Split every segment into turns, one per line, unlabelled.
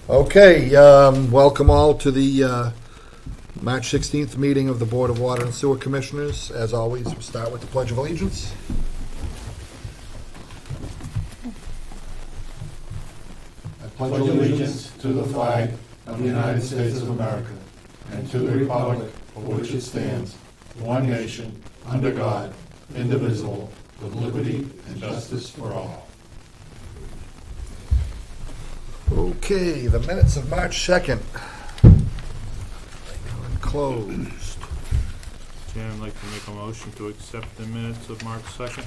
Okay, welcome all to the March 16th meeting of the Board of Water and Sewer Commissioners. As always, we'll start with the Pledge of Allegiance.
I pledge allegiance to the flag of the United States of America and to the republic for which it stands, one nation, under God, indivisible, with liberty and justice for all.
Okay, the minutes of March 2nd. Closed.
Chairman, I'd like to make a motion to accept the minutes of March 2nd.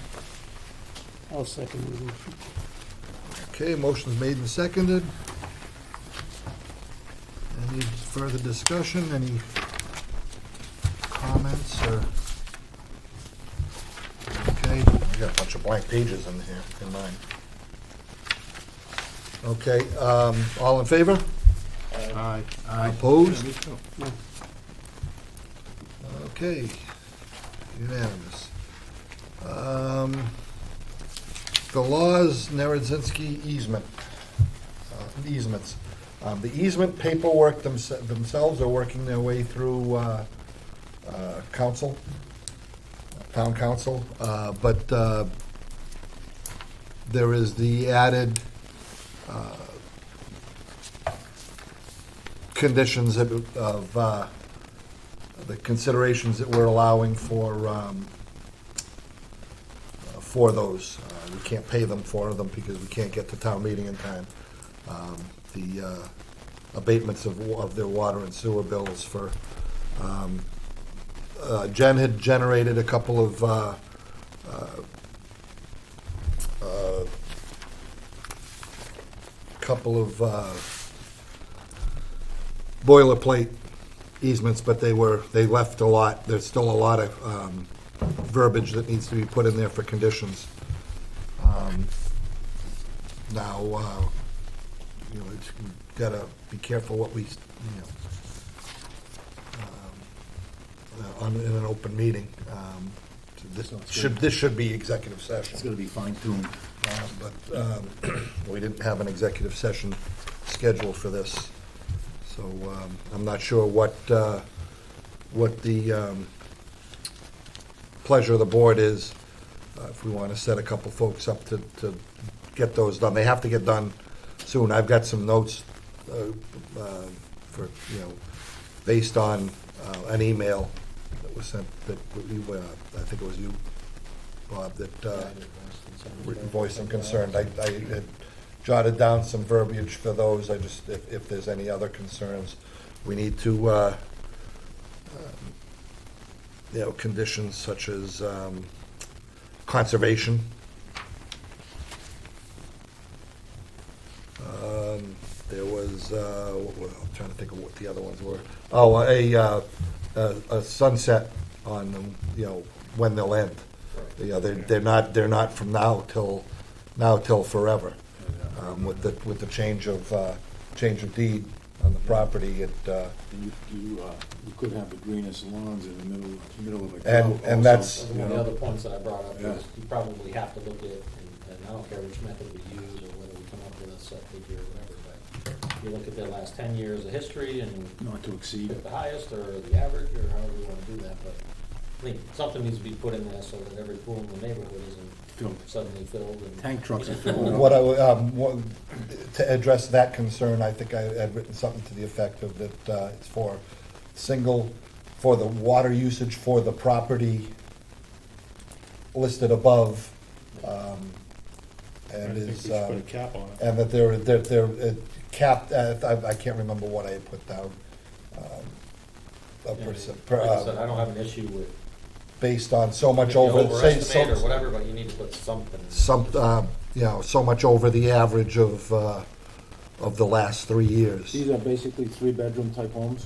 I'll second the motion.
Okay, motion's made and seconded. Any further discussion? Any comments or? Okay, I got a bunch of blank pages in here, in mine. Okay, all in favor?
Aye.
Opposed? Okay, unanimous. The laws, Neredzinski easement, easements. The easement paperwork themselves are working their way through council, town council, but there is the added conditions of the considerations that we're allowing for those. We can't pay them for them because we can't get to town meeting in time. The abatements of their water and sewer bills for, Jen had generated a couple of boilerplate easements, but they left a lot, there's still a lot of verbiage that needs to be put in there for conditions. Now, it's gotta be careful what we, in an open meeting. This should be executive session.
It's gonna be fine tuned.
But we didn't have an executive session scheduled for this. So I'm not sure what the pleasure of the board is, if we want to set a couple folks up to get those done. They have to get done soon. I've got some notes for, based on an email that was sent, that I think it was you, Bob, that voiced some concern. I had jotted down some verbiage for those. I just, if there's any other concerns, we need to, conditions such as conservation. There was, I'm trying to think of what the other ones were. Oh, a sunset on them, when they'll end. They're not from now till forever. With the change of deed on the property,
You could have the greenest lawns in the middle of a
And-
drought
and
also,
that's-
you
One of
know.
the other points that I brought up
Yeah.
is you probably have to look at, and I don't care which method we use or whether we come up with a set figure or whatever, but you look at their last 10 years of history and
Not to exceed.
pick the highest or the average or however you want to do that, but I think something needs to be put in there so that every pool in the neighborhood isn't
Filled.
suddenly filled and.
Tank trucks are filling up.
to address that concern, I think I had written something to the effect of that it's for the water usage for the property listed above, and
I think we
is,
should put a cap on it.
and that they're capped at, I can't remember what I had put down. A
Yeah,
percent,
Like I said, I don't have an issue with.
based on so much
you
over, say,
overestimate or whatever, but you need to put something.
so much over the average of the last 3 years.
These are basically 3-bedroom type homes.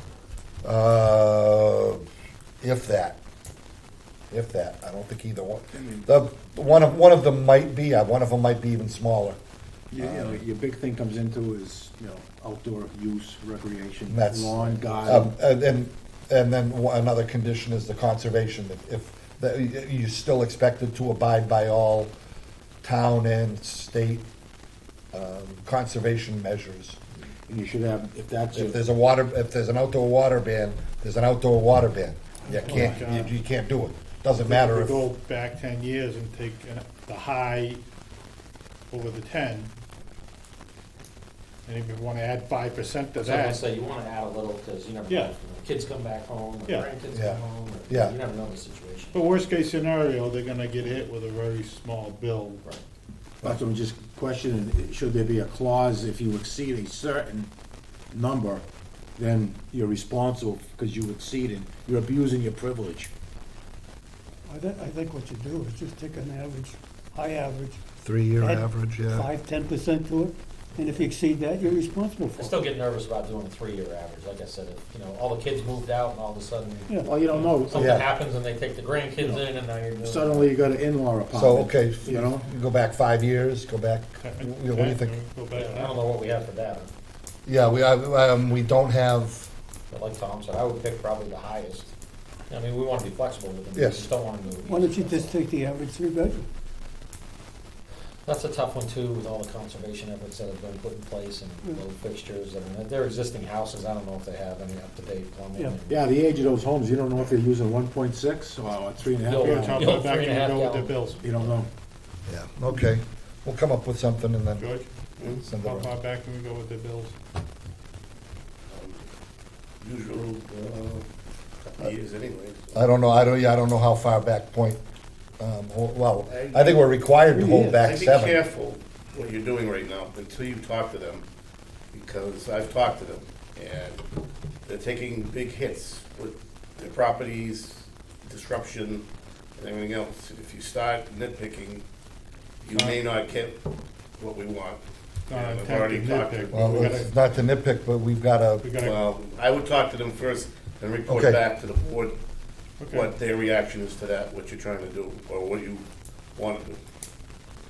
If that. I don't think either one. One of them might be, one of them might be even smaller.
Your big thing comes into is, outdoor use, recreation,
That's-
lawn, garden.
And then another condition is the conservation, that you're still expected to abide by all town and state conservation measures.
And you should have, if that's
If
your,
there's if there's an outdoor water ban, there's an outdoor water ban. You can't, you can't do it. Doesn't matter
We
if,
go back 10 years and take the high over the 10, and if you want to add 5% to
So I
that,
say, you wanna add a little, because you never know,
Yeah.
if, kids come back home, or
Yeah.
grandkids
Yeah.
come home, or,
Yeah.
you never know the situation.
but worst case scenario, they're gonna get hit with a very small bill.
Right.
that's what I'm just questioning, should there be a clause if you exceed a certain number, then you're responsible because you exceeded, you're abusing your privilege.
I think what you do is just take an average, high average,
3-year
Add
average, yeah.
5-10% to it, and if you exceed that, you're responsible
I
for
still
it.
get nervous about doing a 3-year average, like I said, if, all the kids moved out and all of a sudden,
Yeah.
Well, you don't know,
something
Yeah.
happens and they take the grandkids in and now you're doing.
suddenly you got an in-law apartment.
So, okay,
You know?
you go back 5 years, go back, what do you think?
Go
I
back.
don't know what we have for data,
Yeah, we don't have,
but like Tom said, I would pick probably the highest. I mean, we wanna be flexible with them, we
Yes.
just don't wanna do it.
Why don't you just take the average 3-bedroom?
That's a tough one too, with all the conservation efforts that have been put in place and low fixtures, I mean, they're existing houses, I don't know if they have any up-to-date plumbing.
Yeah.
and-
Yeah, the age of those homes, you don't know if they're using 1.6 or 3.5
Yo,
We're
gallon.
talking
Yo,
about back
3.5
and go with the
gallon.
bills.
You don't know.
yeah, okay. We'll come up with something and then
George,
send it
how
around.
far back can we go with the bills?
Usual, couple of years anyways.
I don't know, I don't know how far back point, well, I think we're required to hold back
I'd be
7.
careful what you're doing right now until you talk to them, because I've talked to them, and they're taking big hits with their properties, disruption, and everything else. If you start nitpicking, you may not get what we want.
Not
And I've
attempt
already
to
talked to
nitpick.
Well,
We gotta-
it's not to nitpick, but we've got
We
to,
gotta,
Well, I would talk to them first and report
Okay.
back to the board
okay.
what their reaction is to that, what you're trying to do, or what you want to do.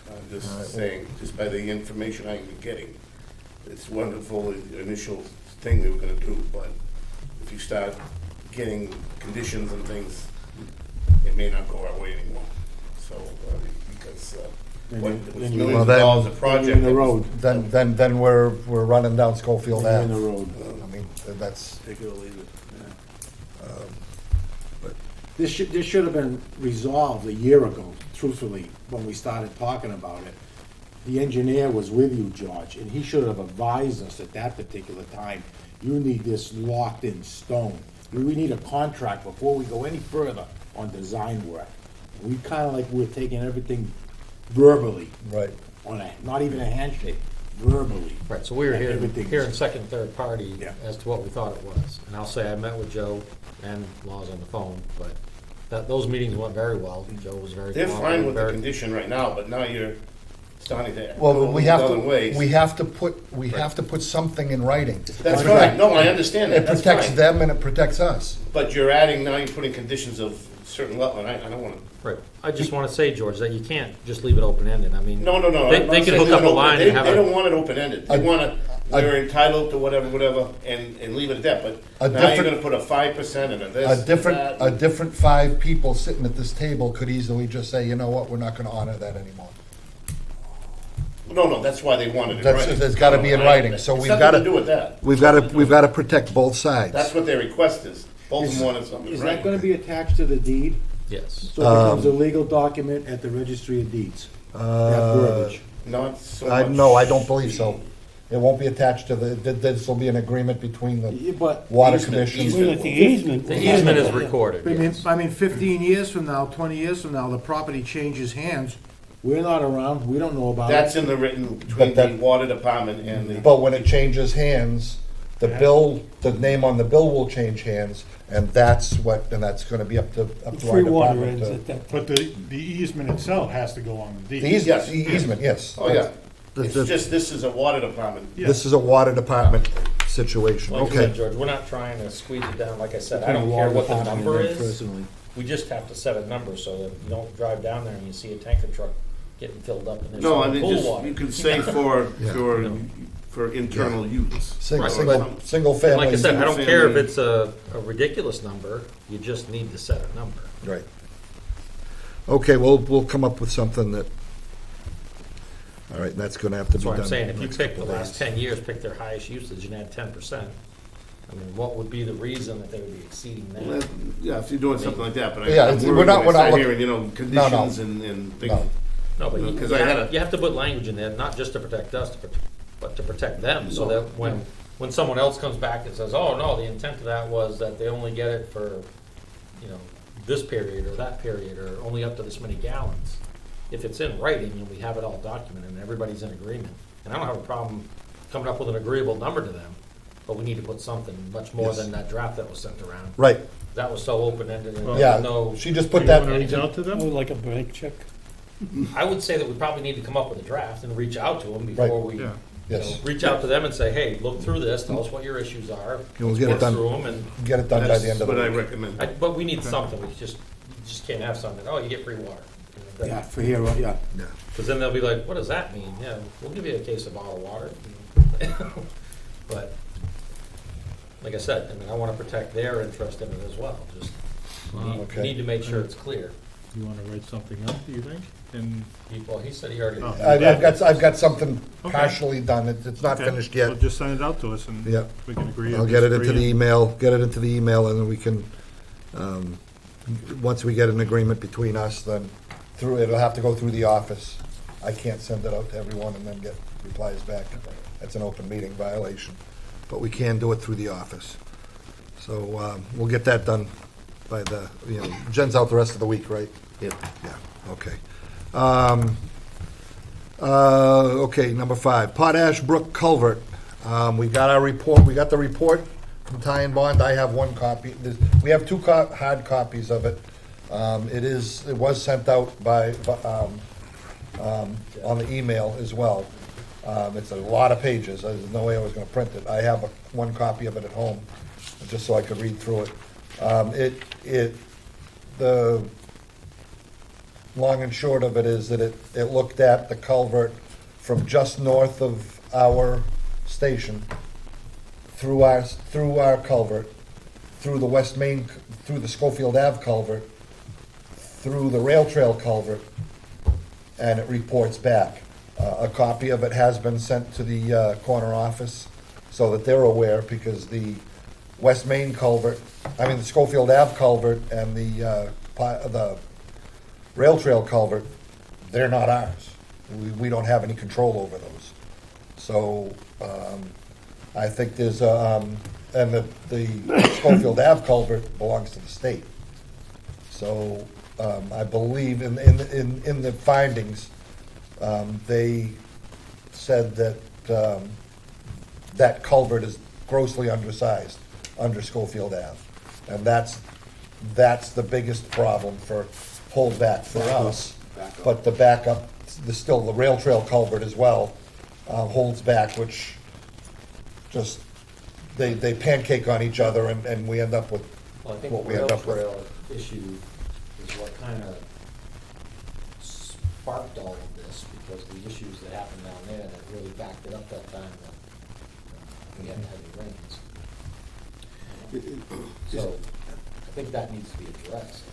I'm
All right,
just
well-
saying, just by the information I'm getting, it's wonderful, the initial thing they were gonna do, but if you start getting conditions and things, it may not go our way anymore. So, because,
Then
what,
you-
it was
then you-
millions
Well,
of
then-
dollars a
Then
project.
you're in the
that was-
road.
then we're running down Schofield
Then you're in
Ave.
the road.
I mean, that's,
Take it or leave it.
This should have been resolved a year ago, truthfully, when we started talking about it. The engineer was with you, George, and he should have advised us at that particular time, you need this locked in stone. We need a contract before we go any further on design work. We kinda like we're taking everything verbally,
right.
on a, not even a handshake, verbally.
Right, so we were
Everything's-
hearing second, and third party
Yeah.
as to what we thought it was. And I'll say I met with Joe and Laws on the phone, but those meetings went very well. Joe was very.
They're fine
cooperative,
with the
very-
condition right now, but now you're starting to
Well,
go
we have
other
to,
ways.
we have to put something in writing.
That's fine, no, I understand that,
It
that's
protects
fine.
them and it protects us.
But you're adding, now you're putting conditions of certain level, and I don't wanna,
Right, I just wanna say, George, that you can't just leave it open-ended, I mean.
no.
They
I'm not
could
saying
hook up a
leave it
line
open.
and have
They
a,
don't want it open-ended, they
A-
wanna,
a-
they're entitled to whatever, and leave it at that,
A
but now you're
different-
gonna put a 5% and a this,
A
and
different,
that.
a different 5 people sitting at this table could easily just say, you know what, we're not gonna honor that anymore.
No, that's why they wanted it in
That's-
writing.
there's gotta be in writing, so
It's
we've
nothing
gotta-
to do with that.
We've got to protect both sides.
That's what their request is, both of them wanted something
Is
in
that
writing.
gonna be attached to the deed?
yes.
So it becomes a legal document at the registry of deeds? That verbiage.
Not so much.
No, I don't believe so. It won't be attached to this will be an agreement between the
Yeah, But,
water
Easement,
commission.
Well, at the easement.
The easement is recorded, yes.
I mean, 15 years from now, 20 years from now, the property changes hands, we're not around, we don't know about it.
That's in the written between
But that-
the water department and the.
But when it changes hands, the name on the bill will change hands, and that's gonna be up to our
Free water
department.
ends at that
But
time.
the easement itself has to go on the
The
deed.
Yes.
easement, yes.
Oh, yeah.
The-
It's
the-
just, this is a water department.
This is a water department situation,
Like I said,
okay.
George, we're not trying to squeeze it down, like I said, I
Between
don't
the
care
water
what the
department and
number
them
is.
personally.
We just have to set a number so that you don't drive down there and you see a tanker truck getting filled up and there's
No, I
some
mean,
pool
just,
water.
you could say for,
Yeah.
for internal use.
Single,
Right,
single,
but-
single
And
family.
like I said, I don't care if
family-
it's a ridiculous number, you just need to set a number.
Right. Okay, we'll come up with something that, All right, and that's gonna have to be
That's
done.
what I'm saying, if you
next
pick the
couple
last
days.
10 years, pick their highest usage and add 10%, I mean, what would be the reason that they would be exceeding
Well,
that?
Yeah, if you're doing something like that, but
Yeah,
I'm
it's-
worried
we're not-
when
we're
I
not
start
looking-
hearing, you know, conditions and things.
No.
No, but
Because I had a-
you have to put language in there, not just to protect us, but to protect them, so that when someone else comes back and says, oh, no, the intent of that was that they only get it for, you know, this period or that period, or only up to this many gallons. If it's in writing and we have it all documented and everybody's in agreement, and I don't have a problem coming up with an agreeable number to them, but we need to put something much more
Yes.
than that draft that was sent around.
Right,
That was so open-ended and
Well,
yeah,
there's no,
she just
Do
put
you
that.
wanna reach out to
Oh,
them?
like a blank check?
I would say that we probably need to come up with a draft and reach out to them before we,
Yeah.
Yes.
reach out to them and say, hey, look through this, tell us what your issues are.
We'll
let's
get it
work
done.
through 'em, and
Get it done by the end of the
That's what I
week.
recommend.
but we need something, we just can't have something, oh, you get free water.
Yeah, for here, yeah.
Yeah.
Because then they'll be like, what does that mean? Yeah, we'll give you a case of bottled water. But, like I said, I mean, I want to protect their interest in it as well, just
Okay.
need to make sure it's clear.
You wanna write something up, do you think? And,
Well, he said he already,
Oh.
I've got something
Okay.
partially done, it's not
okay,
finished
well,
yet.
just send it out to us and
Yeah.
we can agree or
I'll get it into the
disagree.
email, and then we can, once we get an agreement between us, then it'll have to go through the office. I can't send it out to everyone and then get replies back. That's an open meeting violation, but we can do it through the office. So, we'll get that done by Jen's out the rest of the week, right?
Yeah.
Yeah, okay. Okay, number 5, Potash Brook Culvert. We got our report, we got the report from Ty and Bond. I have one copy. We have 2 hard copies of it. It was sent out on the email as well. It's a lot of pages. There's no way I was gonna print it. I have one copy of it at home, just so I could read through it. The long and short of it is that it looked at the culvert from just north of our station, through our culvert, through the West Main, through the Schofield Ave culvert, through the rail trail culvert, and it reports back. A copy of it has been sent to the corner office so that they're aware, because the West Main culvert, the Schofield Ave culvert and the rail trail culvert, they're not ours. We don't have any control over those. So, I think there's, and the Schofield Ave culvert belongs to the state. So, I believe in the findings, they said that, that culvert is grossly undersized under Schofield Ave. And that's the biggest problem for holdback for us.
Backup.
But the backup, the rail trail culvert as well, holds back, which just, they pancake on each other, and we end up with
well, I think
what
the
we
rail
end up with.
trail issue is what kind of sparked all of this, because the issues that happened down there that really backed it up that time when we had heavy rains. So, I think that needs to be addressed.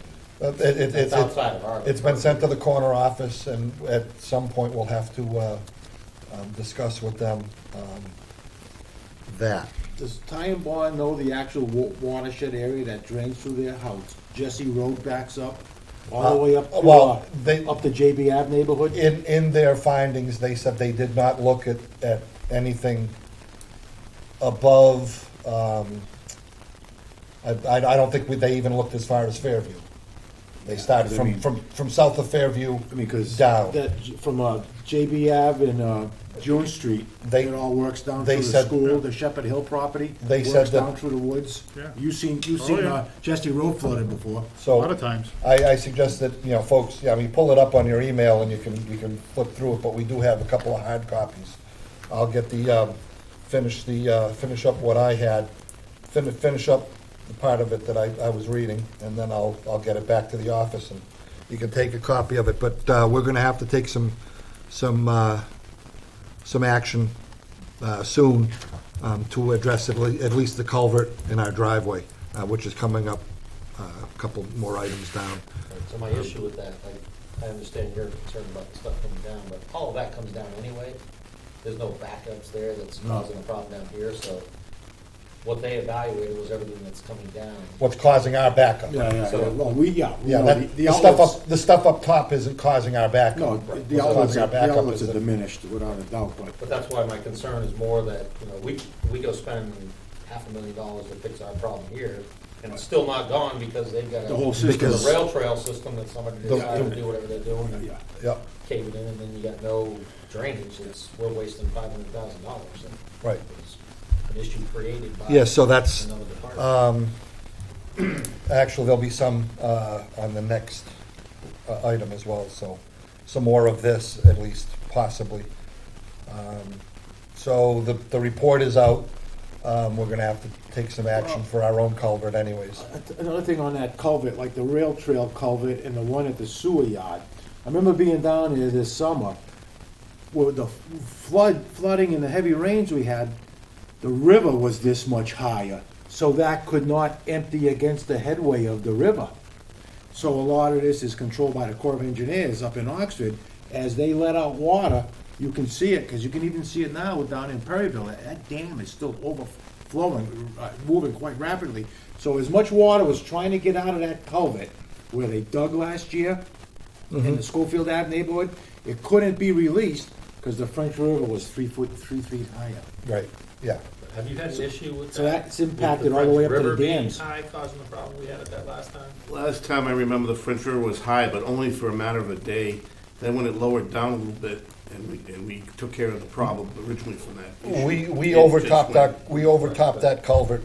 It's outside of our.
It's been sent to the corner office, and at some point, we'll have to discuss with them that.
Does Ty and Bond know the actual watershed area that drains through there, how Jesse Road backs up, all the way up to,
well,
up to JB Ave neighborhood?
In their findings, they said they did not look at anything above, I don't think they even looked as far as Fairview. They started
I mean-
from south of Fairview
I mean, because
down.
from JB Ave and June Street,
They-
it all works down
they
through the
said-
school, the Shepherd Hill property.
They said
works
that-
down through the woods.
Yeah.
You've seen
yeah.
Jesse Road flooded before.
A lot
So
of times.
I suggest that, folks, pull it up on your email and you can flip through it, but we do have a couple of hard copies. I'll get finish up what I had, finish up the part of it that I was reading, and then I'll get it back to the office, and you can take a copy of it. But we're gonna have to take some action soon to address at least the culvert in our driveway, which is coming up a couple more items down.
So my issue with that, like, I understand you're concerned about the stuff coming down, but all of that comes down anyway. There's no backups there that's causing a problem down here, so what they evaluated was everything that's coming down.
What's causing our backup.
So-
Well,
Yeah,
the outlets,
the stuff up top isn't causing our backup.
no,
What's
the outlets
causing our
the
backup
outlets
is
are
the-
diminished without a doubt,
But that's why my concern is more that, you know, we go spend $500,000 to fix our problem here, and it's still not gone because they've got
The whole
a
system.
the rail trail system that somebody decided to do whatever they're doing and
yeah.
Yeah,
cave it in, and then you got no drainage, we're wasting $500,000.
right.
It's an issue created by
Yeah, so that's,
another department.
actually, there'll be some on the next item as well, so some more of this at least, possibly. So the report is out. We're gonna have to take some action for our own culvert anyways.
Another thing on that culvert, like the rail trail culvert and the one at the sewer yard. I remember being down there this summer, with the flooding and the heavy rains we had, the river was this much higher, so that could not empty against the headway of the river. So a lot of this is controlled by the Corps of Engineers up in Oxford. As they let out water, you can see it, because you can even see it now down in Perryville. That dam is still overflowing, moving quite rapidly. So as much water was trying to get out of that culvert where they dug last year in the Schofield Ave neighborhood, it couldn't be released because the French River was 3 feet higher.
Right, yeah.
Have you had an issue with that?
So that's
With
impacted all the way up to the
French River being
dams.
high, causing the problem we had at that last time?
Last time I remember the French River was high, but only for a matter of a day. Then when it lowered down a little bit, and we took care of the problem originally from that issue.
We
it
overtopped
just
that culvert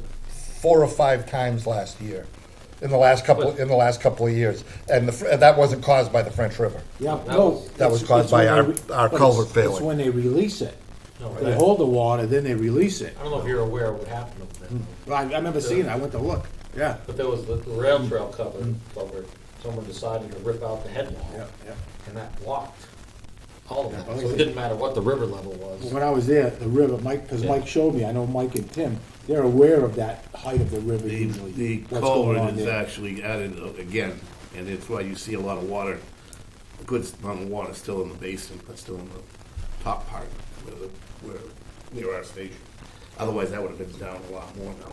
4 or 5 times last year, in the last couple of years. And that wasn't caused by the French River.
Yeah,
That
no.
was-
That was
it's-
caused
it's
by
when
our
they but
culvert
it's
failing.
when they release it.
No,
They
right.
hold the water, then they release it.
I don't know if you're aware of what happened over there.
I remember seeing it, I went to look, yeah.
But there was the rail trail cover, someone decided to rip out the head wall,
Yeah, yeah.
and that blocked all of that.
Yeah,
So it didn't matter what the river level was.
When I was there, the river, Mike, because Mike showed me, I know Mike and Tim, they're aware of that height of the river usually.
The
what's going on
culvert is
there.
actually added again, and it's why you see a lot of water, a good amount of water still in the basin, but still in the top part where near our station. Otherwise, that would have been down a lot more now,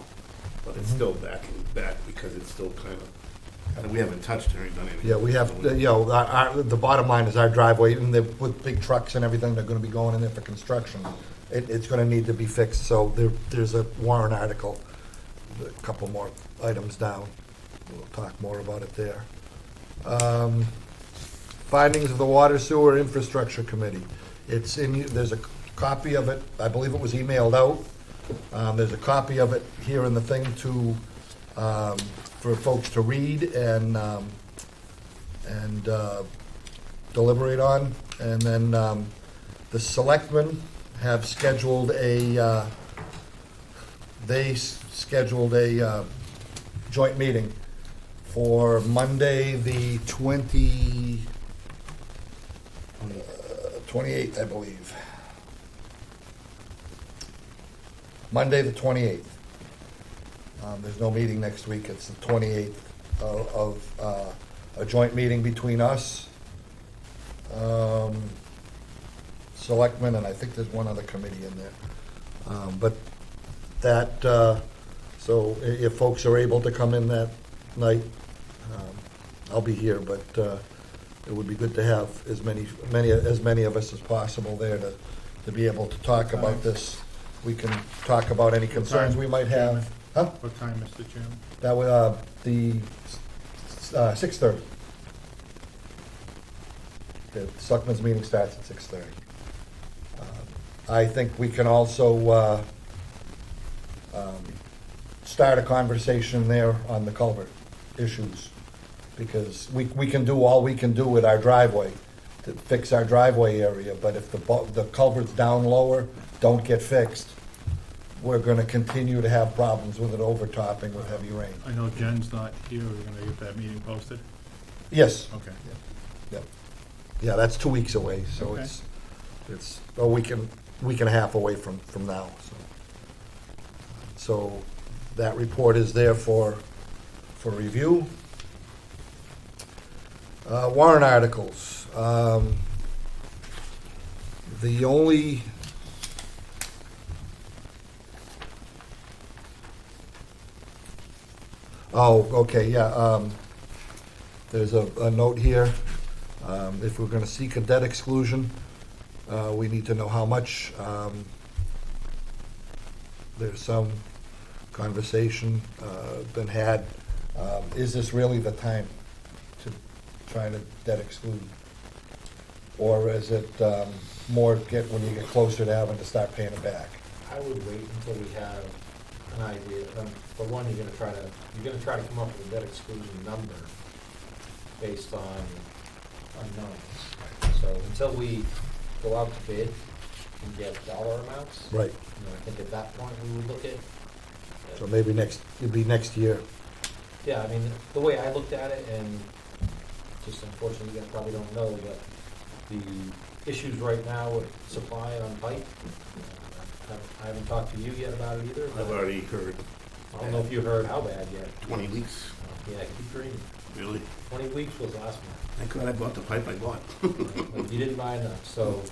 but it's still back because it's still kind of, and we haven't touched it or done anything.
Yeah, we have, the bottom line is our driveway, and with big trucks and everything, they're gonna be going in there for construction. It's gonna need to be fixed, so there's a warrant article, a couple more items down. We'll talk more about it there. Findings of the Water Sewer Infrastructure Committee. There's a copy of it, I believe it was emailed out. There's a copy of it here in the thing for folks to read and deliberate on. And then the selectmen have scheduled a joint meeting for Monday, the 28th, I believe. Monday, the 28th. There's no meeting next week. It's the 28th of a joint meeting between us, selectmen, and I think there's one other committee in there. But that, so if folks are able to come in that night, I'll be here, but it would be good to have as many of us as possible there to be able to talk about this. We can talk about any concerns we might have. Huh?
What time, Mr. Chairman?
That was, the 6:30. The selectmen's meeting starts at 6:30. I think we can also start a conversation there on the culvert issues, because we can do all we can do with our driveway to fix our driveway area, but if the culverts down lower don't get fixed, we're gonna continue to have problems with it overtopping with heavy rain.
I know Jen's not here, we're gonna get that meeting posted?
Yes.
Okay.
Yep. Yeah, that's 2 weeks away, so
Okay.
it's a week and a half away from now, so. So that report is there for review. Warrant articles. The only, oh, okay, yeah, there's a note here. If we're gonna seek a debt exclusion, we need to know how much. There's some conversation been had. Is this really the time to try to debt exclude? Or is it more when you get closer to having to start paying it back?
I would wait until we have an idea. For one, you're gonna try to come up with a debt exclusion number based on unknowns. So until we go out to bid and get dollar amounts,
Right,
I think at that point we would look at.
so maybe it'd be next year.
Yeah, I mean, the way I looked at it, and just unfortunately, you guys probably don't know, but the issues right now with supply on pipe, I haven't talked to you yet about it either. but
I've already heard
I don't know if you heard how bad yet.
20 weeks.
Yeah, keep dreaming.
Really?
20 weeks was last month.
Thank God I bought the pipe I bought.
But you didn't buy enough, so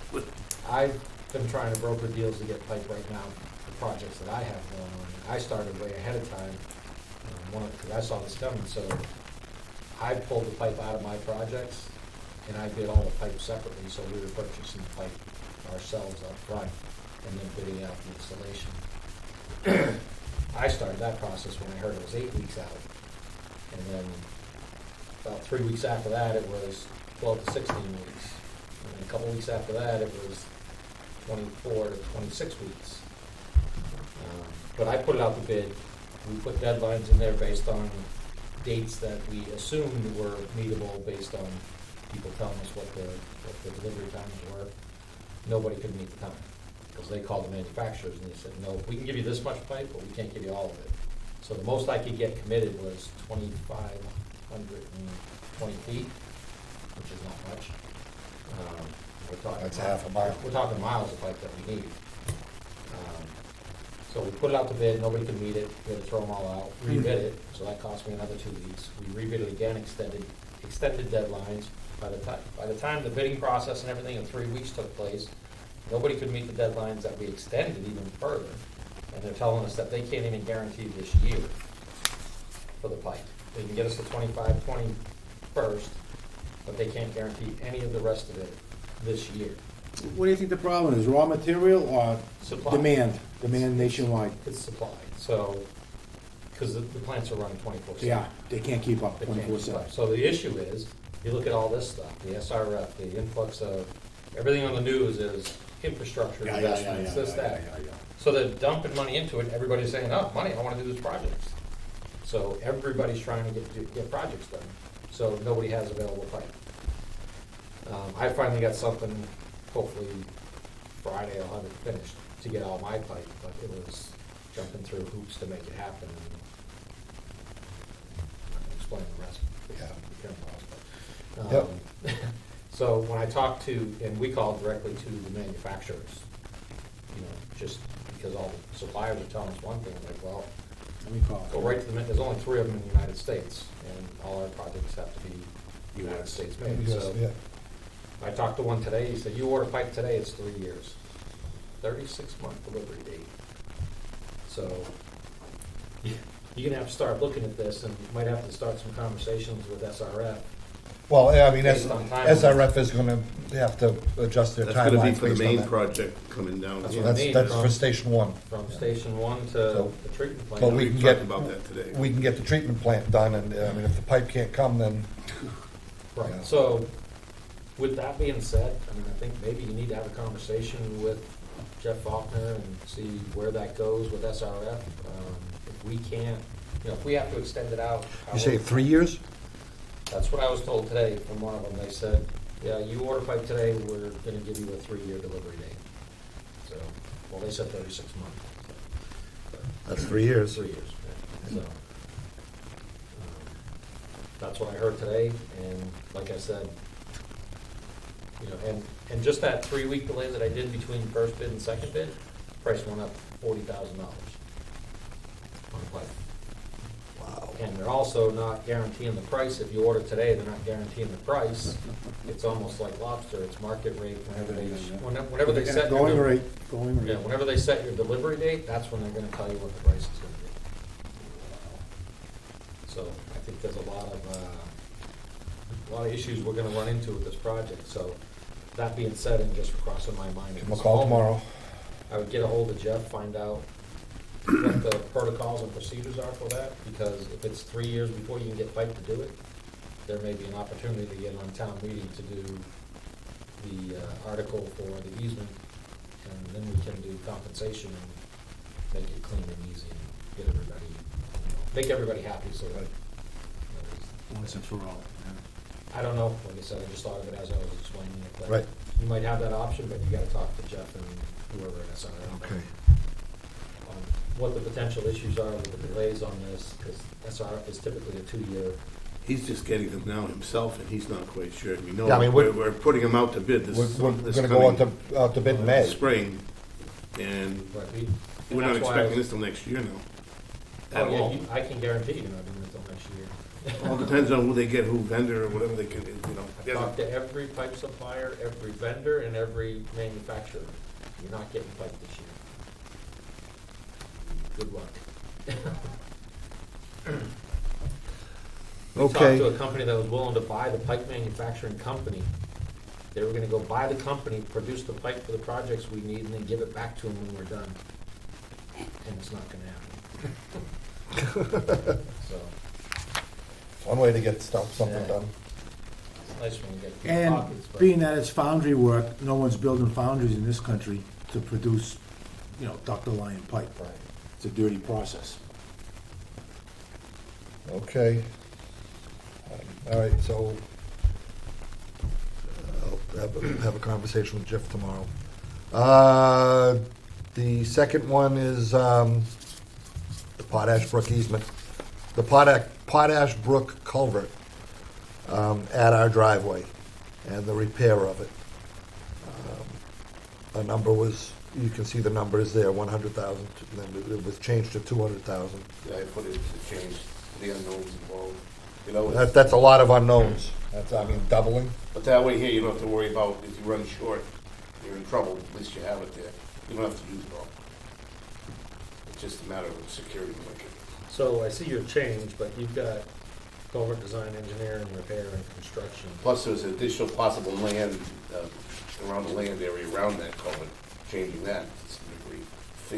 I've been trying to broker deals to get pipe right now for projects that I have going on. I started way ahead of time, because I saw this coming, so I pulled the pipe out of my projects, and I bid all the pipe separately, so we were purchasing the pipe ourselves up front, and then bidding out the installation. I started that process when I heard it was 8 weeks out, and then about 3 weeks after that, it was 12 to 16 weeks. And then a couple weeks after that, it was 24 to 26 weeks. But I put it out to bid. We put deadlines in there based on dates that we assumed were meetable based on people telling us what the delivery times were. Nobody could meet the time, because they called the manufacturers and they said, no, we can give you this much pipe, but we can't give you all of it. So the most I could get committed was 2,520 feet, which is not much. We're talking
That's half a mile.
We're talking miles of pipe that we need. So we put it out to bid, nobody could meet it, we had to throw them all out, rebid it, so that cost me another 2 weeks. We rebid it again, extended deadlines. By the time the bidding process and everything in 3 weeks took place, nobody could meet the deadlines that we extended even further. And they're telling us that they can't even guarantee this year for the pipe. They can get us to 21st, but they can't guarantee any of the rest of it this year.
What do you think the problem is, raw material or
Supply.
demand? Demand nationwide?
It's supply, so, because the plants are running 24/7.
Yeah, they can't keep up
They can't keep
24/7.
up. So the issue is, you look at all this stuff, the SRF, the influx of, everything on the news is infrastructure
Yeah,
investments, this, that. So they're dumping money into it, everybody's saying, oh, money, I wanna do this project. So everybody's trying to get projects done, so nobody has available pipe. I finally got something, hopefully Friday I'll have it finished, to get all my pipe, but it was jumping through hoops to make it happen. And I'm not gonna explain the rest.
Yeah.
So when I talked to, and we called directly to the manufacturers, just because all the suppliers are telling us one thing, I'm like, well,
Let me call.
go right to there's only 3 of them in the United States, and all our projects have to be United States made,
Yes,
so.
yeah.
I talked to one today, he said, you order pipe today, it's 3 years. 36-month delivery date. So, you're gonna have to start looking at this, and you might have to start some conversations with SRF.
Well, I mean,
Based on timelines.
SRF is gonna have to adjust their
That's gonna be
timelines
for the
based on
main
that.
project coming down.
That's
here.
what I
That's
mean.
for Station 1.
From Station 1 to
So-
the treatment plant.
But we
We
can
talked
get,
about that today.
we can get the treatment plant done, and, I mean, if the pipe can't come, then, Yeah.
Right, so, with that being said, I mean, I think maybe you need to have a conversation with Jeff Faulkner and see where that goes with SRF. If we can't, if we have to extend it out.
you say 3 years?
That's what I was told today from one of them. They said, yeah, you order pipe today, we're gonna give you a 3-year delivery date. So, well, they said 36 months.
That's 3 years.
3 years, yeah. So, that's what I heard today, and like I said, and just that 3-week delay that I did between first bid and second bid, price went up $40,000 on pipe.
Wow.
And they're also not guaranteeing the price. If you order today, they're not guaranteeing the price. It's almost like lobster, it's market rate, whenever they set. your
Going
del-
rate, going
Yeah,
rate.
whenever they set your delivery date, that's when they're gonna tell you what the price is gonna be. So I think there's a lot of issues we're gonna run into with this project, so that being said, and just crossing my mind. at
Give him a
this
call
moment,
tomorrow.
I would get a hold of Jeff, find out what the protocols and procedures are for that, because if it's 3 years before you can get pipe to do it, there may be an opportunity to get on town meeting to do the article for the easement, and then we can do compensation and make it clean and easy and get everybody, make everybody happy, so that.
Once and for all.
I don't know, like I said, I just thought of it as I was explaining it, but.
Right.
You might have that option, but you gotta talk to Jeff and whoever at SR.
Okay.
What the potential issues are with the delays on this, because SR is typically a 2-year.
He's just getting them now himself, and he's not quite sure. We know,
Yeah, I mean,
we're putting them out to bid this
We're
this
gonna go
coming
out to bid in May.
spring, and
Right,
we're not
that's why I
expecting
was-
this till next year now.
Oh,
At
yeah,
all.
I can guarantee you're not doing it until next year.
All depends on who they get, who vendor or whatever they can,
I've talked to every pipe supplier, every vendor, and every manufacturer. You're not getting pipe this year. Good luck. We talked
Okay.
to a company that was willing to buy the pipe manufacturing company. They were gonna go buy the company, produce the pipe for the projects we need, and then give it back to them when we're done. And it's not gonna happen. So,
One way to get something
Yeah.
done.
it's nice when you get deep
And
pockets, but.
being that it's foundry work, no one's building foundries in this country to produce, ductile iron pipe.
Right.
It's a dirty process.
Okay. All right, so I'll have a conversation with Jeff tomorrow. The second one is the Potash Brook easement. The Potash Brook culvert at our driveway and the repair of it. A number was, you can see the numbers there, 100,000, then it was changed to 200,000.
Yeah, I put it to change the unknowns involved.
That's a lot of unknowns. That's, I mean, doubling.
But that way here, you don't have to worry about if you run short, you're in trouble, at least you have it there. You don't have to use it all. It's just a matter of security blanket.
So I see your change, but you've got culvert design, engineering, repair, and construction.
Plus, there's additional possible land, around the land area around that culvert, changing that to some degree.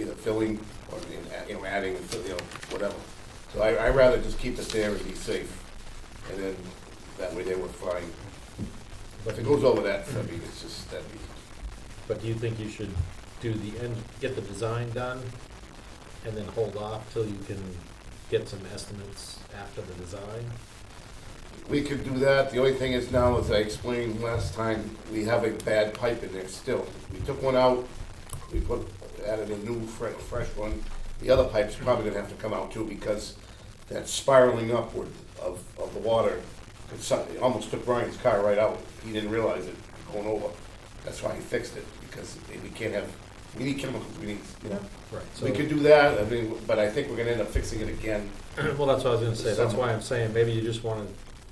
Either filling or, adding, whatever. So I'd rather just keep it there and be safe. And then, that way they were fine. But if it goes over that, I mean, it's just, that'd be,
But do you think you should do get the design done, and then hold off till you can get some estimates after the design?
we could do that. The only thing is now, as I explained last time, we have a bad pipe in there still. We took one out, added a new fresh one. The other pipe's probably gonna have to come out too, because that spiraling upward of the water, it almost took Brian's car right out. He didn't realize it going over. That's why he fixed it, because we need chemicals, we need,
Right.
we could do that, I mean, but I think we're gonna end up fixing it again.
Well, that's what I was gonna say, that's
Summer.
why I'm saying, maybe you just wanna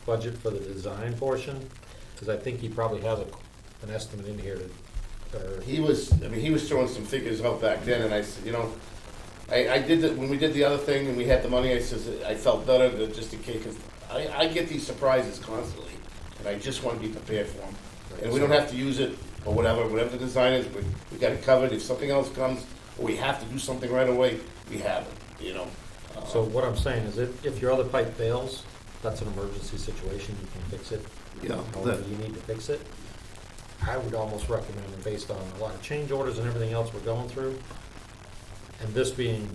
budget for the design portion, because I think he probably has an estimate in here or
He was throwing some figures out back then, and I said, I did that, when we did the other thing and we had the money, I says, I felt better that just in case, 'cause I get these surprises constantly, and I just wanna be prepared for them. And we don't have to use it, or whatever the design is, we got it covered. If something else comes, or we have to do something right away, we have it,
So what I'm saying is if your other pipe fails, that's an emergency situation, you can fix it.
Yeah,
However you need to fix it. I would almost recommend, based on a lot of change orders and everything else we're going through, and this being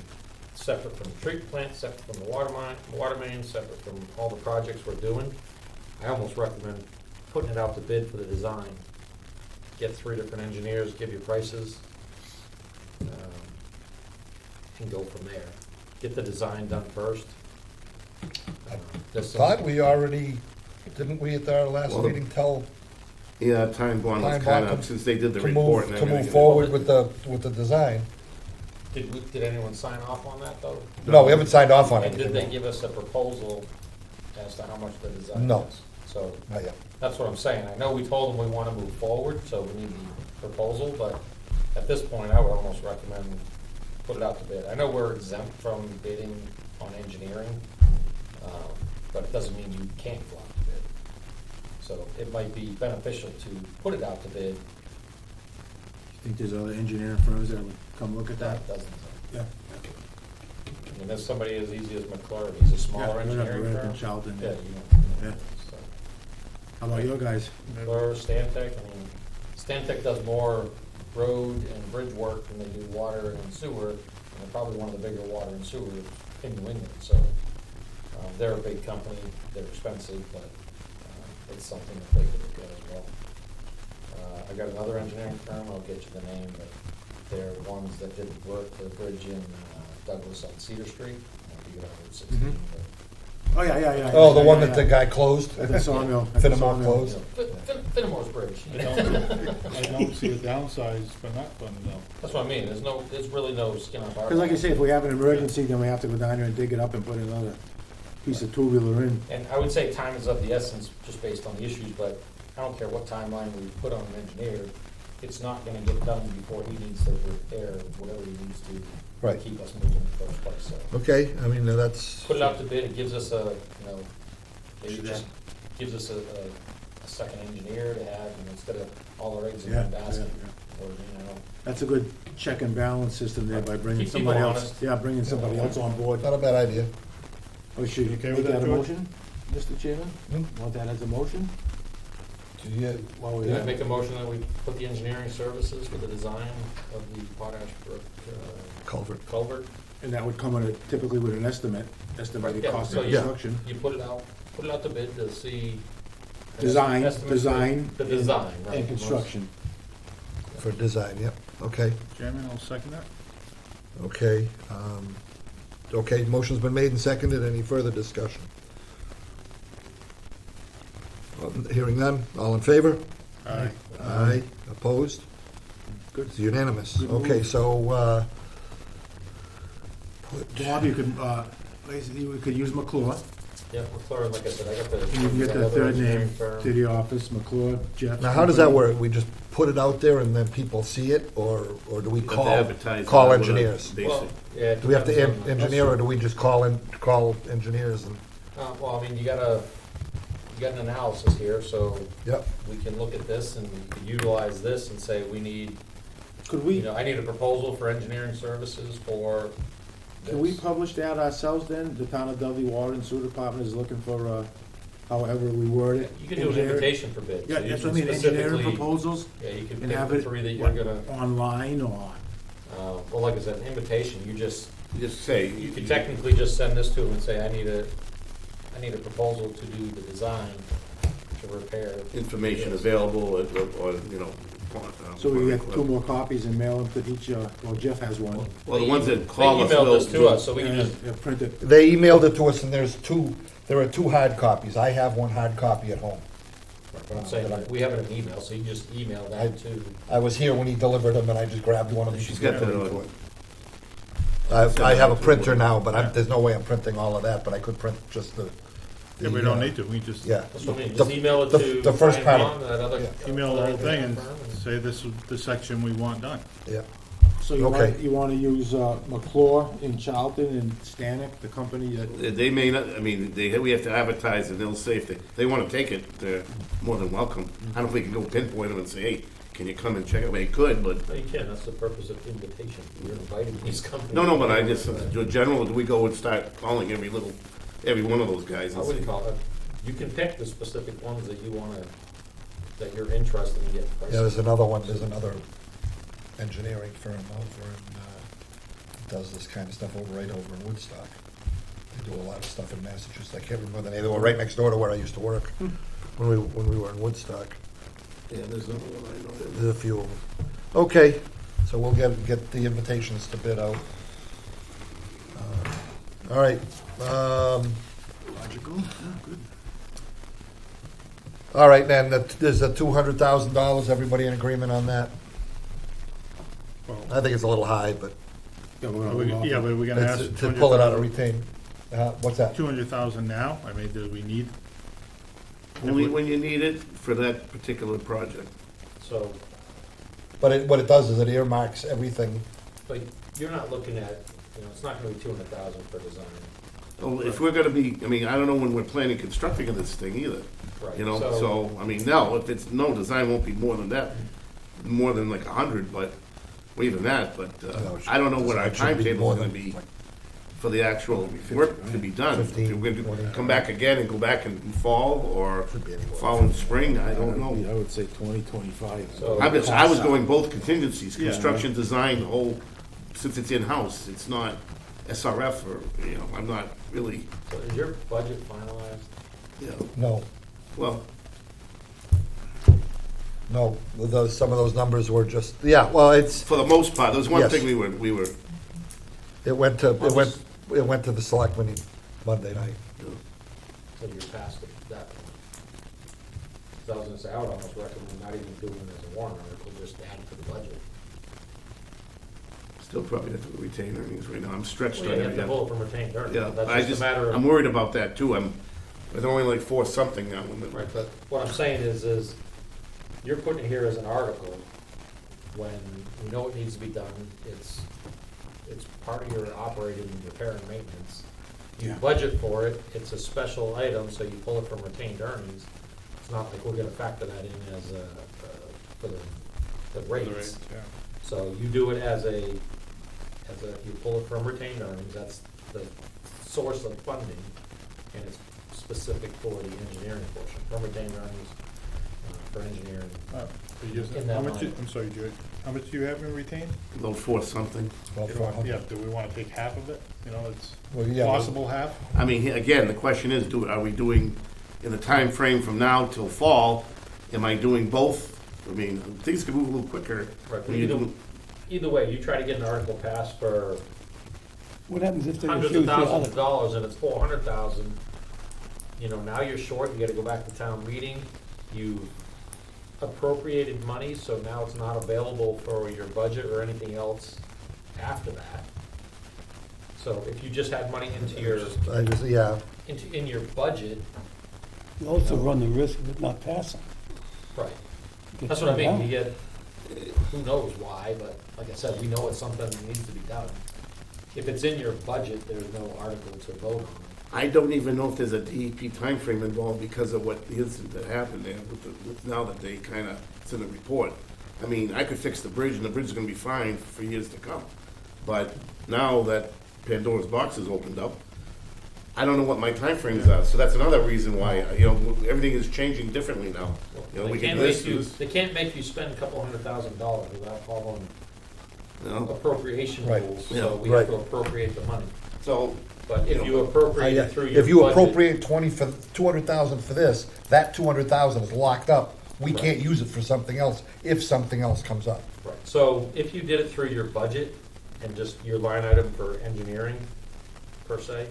separate from the treatment plant, separate from the water main, separate from all the projects we're doing, I almost recommend putting it out to bid for the design. Get 3 different engineers, give you prices, and go from there. Get the design done first. There's some-
Thought we already, didn't we at our last
Well,
meeting tell
Yeah, time bond was
Time
kind
bond
of, since they did the
to
report and
move
everything.
forward with the design?
Did anyone sign off on that, though?
No, we haven't signed off on
And did they
anything.
give us a proposal as to how much the design is?
No.
So,
Not yet.
that's what I'm saying. I know we told them we want to move forward, so we need the proposal, but at this point, I would almost recommend put it out to bid. I know we're exempt from bidding on engineering, but it doesn't mean you can't go out to bid. So it might be beneficial to put it out to bid.
Think there's other engineering firms that would come look at that?
That doesn't,
Yeah.
I mean, there's somebody as easy as McClure, he's a smaller
Yeah,
engineering
Rick
firm.
and Charlton,
Yeah,
yeah.
know, so.
How about your guys?
Or Stantec, I mean, Stantec does more road and bridge work than they do water and sewer, and they're probably one of the bigger water and sewer in New England, so, they're a big company, they're expensive, but, it's something that they could look at as well. I got another engineering firm, I'll get you the name, but they're ones that did work for the bridge in Douglas on Cedar Street, I think Route 16,
Oh, yeah.
Oh, the
yeah,
one
yeah,
that the
yeah.
guy closed?
At the sawmill. at the
Finnemore
sawmill.
closed?
Finnemore's Bridge, you know?
I don't see a downside for not putting it out.
That's what I mean, there's really no skin off our.
Because like you
back.
say, if we have an emergency, then we have to go down there and dig it up and put another piece of two-wheeler in.
And I would say time is of the essence, just based on the issues, but I don't care what timeline we put on an engineer, it's not gonna get done before he needs to repair whatever he needs to
Right.
keep us moving in the first place, so.
Okay, I mean, that's,
Put it out to bid, it gives us a, maybe just gives us a second engineer to have, instead of all our eggs in
Yeah,
one basket.
yeah,
Or,
That's a good check and balance system there by bringing
Keep people
somebody else.
honest.
Yeah, bringing somebody else on board.
not a bad idea.
Oh, should you
Okay
make
with
that
that,
a
George?
motion, Mr. Chairman? Want that as a motion?
Yeah,
While we're
Can I
there?
make a motion that we put the engineering services for the design of the Potash Brook
culvert.
culvert?
And that would come in typically with an estimated
Yeah,
cost
so
of
you-
construction.
You put it out to bid to see.
Design,
estimate for
design.
The design, right.
And construction.
For design, yep, okay,
Chairman, I'll second that.
okay. Okay, motion's been made and seconded, any further discussion? Hearing none, all in favor?
Aye.
Aye, opposed?
Good.
It's unanimous,
Good move.
okay, so,
Bob, you could, basically, we could use McClure.
Yeah, McClure, like I said, I got the.
You can get
that
the
other
third
engineering
name
firm.
to the office, McClure, Jeff.
now how does that work? We just put it out there and then people see it, or do we
You have to
call
advertise
call
it with a
engineers?
basic-
Well, yeah. it
Do we have to
depends on-
engineer, or do we just call engineers and,
Well, I mean, you got an analysis here, so
yep,
we can look at this and we could utilize this and say, we need,
Could we,
I need a proposal for engineering services for
can we
this.
publish that ourselves then? The town of Dudley Water and Sewer Department is looking for, however we word it.
You can do an
engineer-
invitation for bids.
Yeah,
So you
that's
can
what I mean, engineering
specifically-
proposals,
Yeah, you can
and
pick
have
the
it,
three that you're
what,
gonna,
online or?
well, like I said, an invitation, you just,
You just say.
you could technically just send this to them and say, I need a proposal to do the design to repair.
Information available, or,
So we get two more copies and mail them to each, well, Jeff has one.
Well, the ones that
They
call us
emailed
will.
this to us, so we can
Yeah,
just,
yeah, print it.
they emailed it to us, and there are two hard copies, I have one hard copy at home.
but I'm saying, like, we have it in email, so you just email that to.
I was here when he delivered them, and I just grabbed one of them.
She's got the-
I have a printer now, but there's no way I'm printing all of that, but I could print just the.
Yeah, we don't need to, we just
Yeah.
That's what I mean,
The-
just email it
the-
to.
the first
Brian
part.
Vaughn, that other.
email the whole thing and
firm,
say this is the section we want done.
Yeah,
So you
Okay.
want, you wanna use, McClure in Charlton and Stanek, the company that,
They may not, I mean, we have to advertise, and they'll say if they wanna take it, they're more than welcome. I don't know if we can go pinpoint them and say, hey, can you come and check it? I mean, you could, but,
No, you can, that's the purpose of invitation, you're inviting these companies.
no, but I just, in general, do we go and start calling every one of those guys
I
and say,
wouldn't call it, you can pick the specific ones that you wanna, that you're interested in getting prices.
yeah, there's another engineering firm over in, does this kind of stuff right over in Woodstock. They do a lot of stuff in Massachusetts, I can't remember the name, they were right next door to where I used to work, when we were in Woodstock.
yeah, there's another one I know.
There's a few of them. Okay, so we'll get the invitations to bid out. All right,
logical, yeah, good.
all right, then, there's a $200,000, everybody in agreement on that?
Well,
I think it's a little high, but,
Yeah, we're gonna hold off.
Yeah, but we're gonna ask.
To pull it out of retain, what's that?
200,000 now? I mean, do we need?
Only when you need it for that particular project.
So,
But what it does is it earmarks everything.
but you're not looking at, it's not gonna be 200,000 for design.
Well, if we're gonna be, I mean, I don't know when we're planning constructing of this thing either.
Right.
You know, so, I mean, no, if it's, no, design won't be more than that, more than like 100, but, or even that, but, I don't know what our
Design should be more
timetable's gonna
than,
be
like,
for the actual work to be done. If
15,
we're gonna
20.
come back again and go back in fall, or
Should be anywhere.
fall and spring, I don't know.
I would say 2025.
So-
I was going both contingencies,
Yeah.
construction, design, the whole, since it's in-house, it's not SRF or, I'm not really,
So is your budget finalized?
No,
well,
no, some of those numbers were just, yeah, well,
for the most part, there was one
Yes.
thing we were,
it went to the selectmen Monday night.
So you're past that point? 'Cause I was gonna say, I would almost recommend not even doing it as a warrant article, just add it to the budget.
still probably have to retain earnings right now, I'm stretched
Well,
on
you have to
it.
pull it from retained earnings.
Yeah,
That's just a matter
I'm
of,
worried about that too, we're only like four something now.
right, but what I'm saying is you're putting it here as an article when you know it needs to be done, it's part of your operating repair and maintenance. You
Yeah.
budget for it, it's a special item, so you pull it from retained earnings. It's not like we're gonna factor that in as for the rates.
Yeah.
So you do it as you pull it from retained earnings, that's the source of funding, and it's specific for the engineering portion, from retained earnings, for engineering. In that
How much,
line.
I'm sorry, George, how much do you have in retained?
About four something.
About
You know,
400.
Yeah, do we wanna take half of it? It's
Well, yeah, but-
possible half?
I mean, again, the question is, are we doing, in the time frame from now till fall, am I doing both? I mean, things could move a little quicker.
Right,
when you
either,
do-
either way, you try to get an article passed for
What happens if they
hundreds
refuse
of
the
thousands of
other?
dollars and it's 400,000, now you're short, you gotta go back to town meeting, you appropriated money, so now it's not available for your budget or anything else after that. So if you just had money
Yeah,
in your budget,
You also run the risk of it not passing.
right,
Get
that's what I
turned
mean, you
down.
get, who knows why, but like I said, we know it's something that needs to be done. If it's in your budget, there's no article to vote on.
I don't even know if there's a DEP timeframe involved because of what the incident that happened there, now that they kinda, it's in the report. I mean, I could fix the bridge and the bridge is gonna be fine for years to come. But now that Pandora's box is opened up, I don't know what my timeframes are, so that's another reason why, everything is changing differently now.
They
We
can't
can list
make you,
this,
they can't make you spend a couple $100,000 without following appropriation
Right.
rules,
Yeah,
so we have
right.
to appropriate the money.
So,
But if you
I-
appropriate it through your
if you
budget-
appropriate 200,000 for this, that 200,000 is locked up. We
Right.
can't use it for something else if something else comes up.
Right, so if you did it through your budget and just your line item for engineering, per se,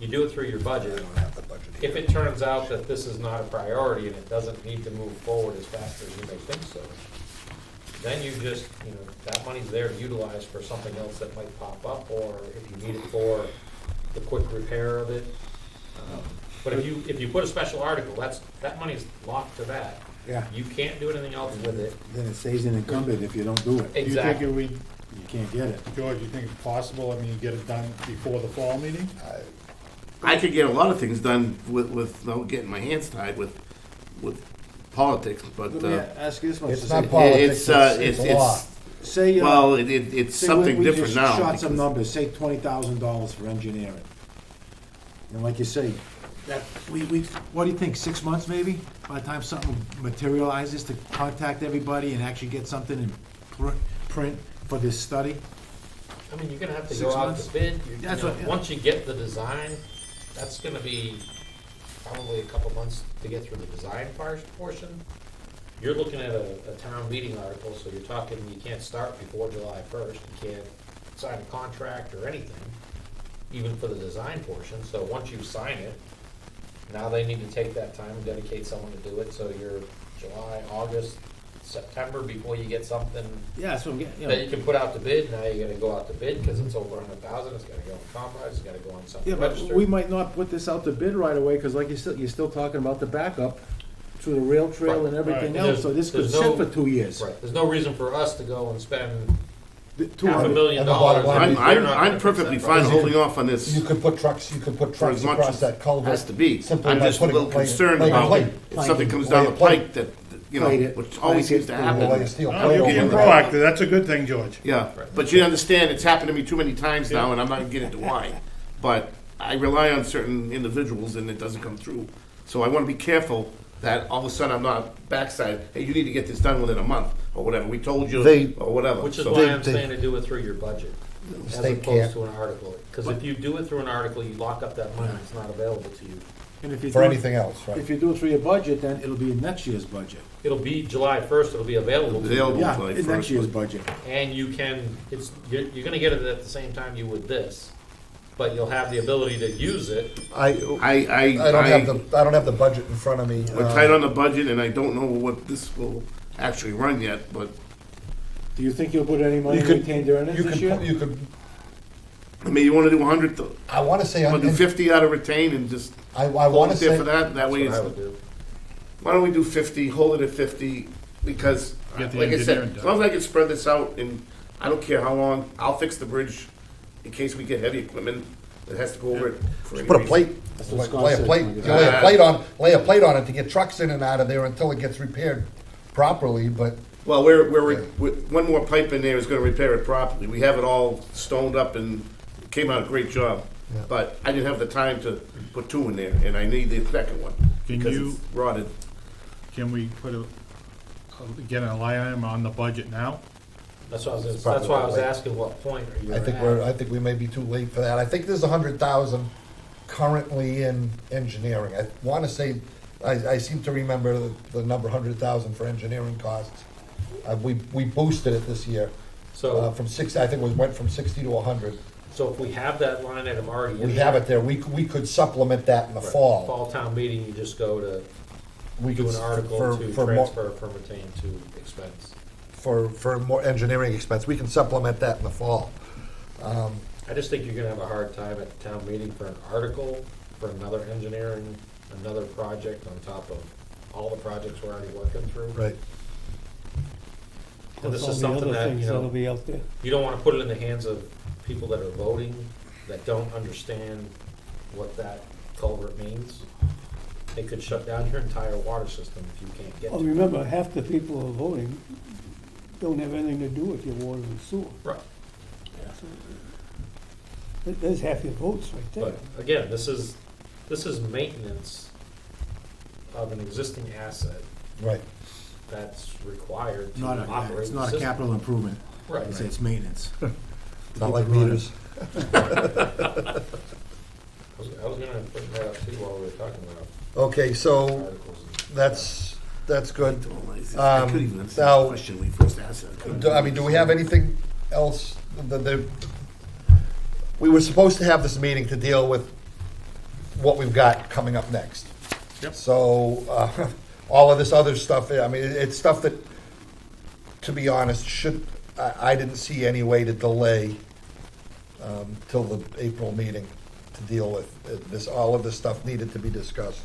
you do it through your
I
budget.
don't have the budget
If
here.
it turns out that this is not a priority and it doesn't need to move forward as fast as you may think so, then you just, that money's there to utilize for something else that might pop up, or if you need it for the quick repair of it. But if you put a special article, that money's locked to that.
Yeah.
You can't do anything else with it.
Then it stays incumbent if you don't do it.
Do you think
Exactly.
it would,
You can't get it.
George, you think it's possible, I mean, you get it done before the fall meeting?
I could get a lot of things done without getting my hands tied with politics, but,
Let me ask you this much.
It's
Say-
not politics,
it's,
it's a law.
Say,
well, it's
say
something
we
different
just
now.
shot some
because-
numbers, say $20,000 for engineering. And like you say, that, what do you think, 6 months maybe? By the time something materializes to contact everybody and actually get something in print for this study?
I mean, you're gonna have to
6
go out
months?
to bid.
That's what- yeah.
Once you get the design, that's gonna be probably a couple months to get through the design portion. You're looking at a town meeting article, so you're talking, you can't start before July 1st. You can't sign a contract or anything, even for the design portion. So once you sign it, now they need to take that time and dedicate someone to do it. So you're July, August, September before you get something
Yeah, that's what I'm getting, you
that
know.
you can put out to bid. Now you gotta go out to bid, cause it's over 100,000, it's gotta go on Compromise, it's gotta go on
Yeah,
something
but
registered.
we might not put this out to bid right away, cause like you're still talking about the backup to the rail trail and everything
Right.
else, so this could
There's
sit
no-
for 2 years.
Right, there's no reason for us to go and spend
$200.
$500,000.
And the bottom line
and
is-
we're not gonna
I'm
fix
perfectly
that
fine
problem.
holding off on this
You could put trucks
for as much
across
as
that culvert.
has to be.
simply
I'm
by
just a
putting-
little
laying-
concerned
laying a
about
plate.
if something comes down the
Lay a plate.
pike that, you know,
Plate it.
which always seems to
Lay a
happen.
steel
Oh,
plate
you're
over
being
it.
proactive, that's a good thing, George.
Yeah, but you understand, it's happened to me too many times now, and I'm not getting into why. But I rely on certain individuals, and it doesn't come through. So I want to be careful that all of a sudden I'm not backside, hey, you need to get this done within a month, or whatever, we told you,
They-
or whatever.
Which is
So-
why I'm
They-
saying to do it through your budget, as
State can't.
opposed to an article. Because if you do it through an article, you lock up that money, it's not available to you.
And if you
For
do it-
anything else, right?
If you do it through your budget, then it'll be in next year's budget.
It'll be July 1st, it'll be available to
Available.
you.
Yeah,
July
in next
1st,
year's
but-
budget.
And you can, you're gonna get it at the same time you would this, but you'll have the ability to use it.
I don't have the budget in front of me.
We're tight on the budget, and I don't know what this will actually run yet, but,
Do you think you'll put any money
You
in
could-
retained earnings
You
this
could,
year?
you could,
I mean, you wanna do 100,
I wanna say,
wanna do 50 out of retain and just
I
hold
wanna
it there
say,
for that, that way
That's
it's.
what I would do.
Why don't we do 50, hold it at 50, because,
Get the
like I said,
engineering
as long as I can spread this out, and I don't care how long, I'll fix the bridge in case we get heavy equipment that has to go over it. for any
put a
reason.
plate,
That's what Scott
lay a
said.
plate, you lay a plate on it to get trucks in and out of there until it gets repaired properly, but
Well, one more pipe in there is gonna repair it properly. We have it all stoned up and it came out a great job.
Yeah.
But I didn't have the time to put two in there, and I need the second one.
Can
because
you-
it's rotted.
Can we put get a line item on the budget now?
That's why I was,
probably
that's why I was
right.
asking what point are you
I think
at?
I think we may be too late for that. I think there's 100,000 currently in engineering. I wanna say, I seem to remember the number 100,000 for engineering costs. We boosted it this year,
So,
from 60, I think we went from 60 to 100.
so if we have that line item already in
We
there.
have it there, we could supplement that in the
Right.
fall.
Fall town meeting, you just go to
We
do
could
an article
for-
to
for more-
transfer from retained to expense.
For more engineering expense, we can supplement that in the fall.
I just think you're gonna have a hard time at the town meeting for an article, for another engineering, another project on top of all the projects we're already working through.
Right.
And this
Plus
is
all the
something
other
that,
things
you know,
that'll be out there.
you don't wanna put it in the hands of people that are voting, that don't understand what that culvert means. It could shut down your entire water system if you can't get
Well,
to it.
remember, half the people who are voting don't have anything to do with your water and sewer.
Right,
There's half your votes right there.
but again, this is maintenance of an existing asset
Right.
that's required to
Not
operate
it's
the
not a
system.
capital improvement.
Right.
It's maintenance.
It's not like meters.
I was gonna bring that up too while we were talking about
Okay, so
articles.
that's good.
I couldn't even answer
now-
the question when we first asked it. I couldn't.
I mean, do we have anything else? We were supposed to have this meeting to deal with what we've got coming up next.
Yep.
So, all of this other stuff, I mean, it's stuff that, to be honest, I didn't see any way to delay till the April meeting to deal with. All of this stuff needed to be discussed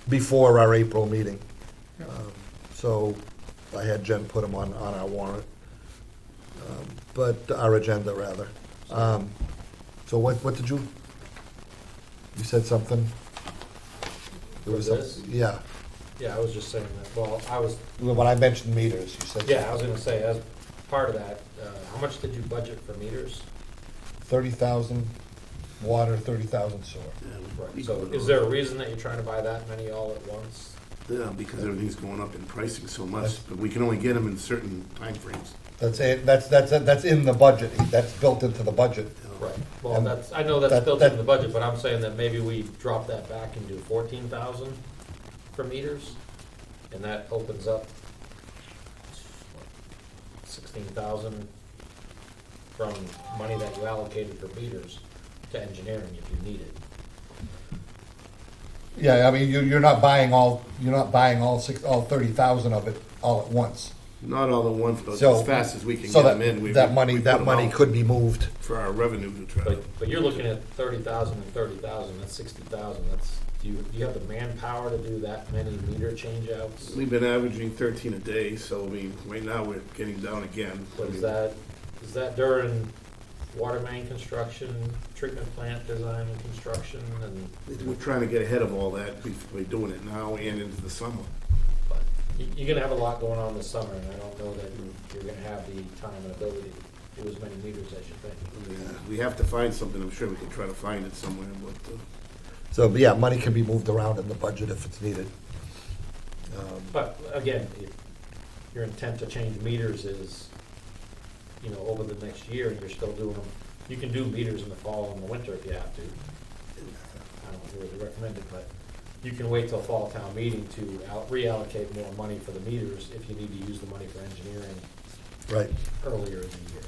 before our April meeting. So I had Jen put them on our warrant, but our agenda, rather. So what did you said something? There
For
was some-
this?
Yeah,
Yeah, I was just saying that, well, I was,
when I mentioned meters, you said.
yeah, I was gonna say, as part of that, how much did you budget for meters?
30,000 water, 30,000 sewer.
Right, so is there a reason that you're trying to buy that many all at once?
Yeah, because everything's going up in pricing so much, but we can only get them in certain timeframes.
That's it, that's in the budget, that's built into the budget.
Right, well,
And
that's, I know that's
that-
built
that-
into the budget, but I'm saying that maybe we drop that back and do 14,000 for meters, and that opens up 16,000 from money that you allocated for meters to engineering if you need it.
Yeah, I mean, you're not buying all 30,000 of it all at once.
Not all at once, but
So-
as fast as we can
So
get them in. we
that
put
money
them out
could be moved.
For our revenue to try to.
But you're looking at 30,000 and 30,000, that's 60,000, do you have the manpower to do that many meter change outs?
We've been averaging 13 a day, so I mean, right now we're getting down again.
But is that during water main construction, treatment plant design and construction, and,
We're trying to get ahead of all that. We're doing it now and into the summer.
but you're gonna have a lot going on this summer, and I don't know that you're gonna have the time and ability to do as many meters as you think.
I mean, we have to find something. I'm sure we can try to find it somewhere, but
So, yeah, money can be moved around in the budget if it's needed.
But again, if your intent to change meters is, over the next year, and you're still doing them, you can do meters in the fall and the winter if you have to. I don't really recommend it, but you can wait till fall town meeting to reallocate more money for the meters if you need to use the money for engineering
Right.
earlier in the year.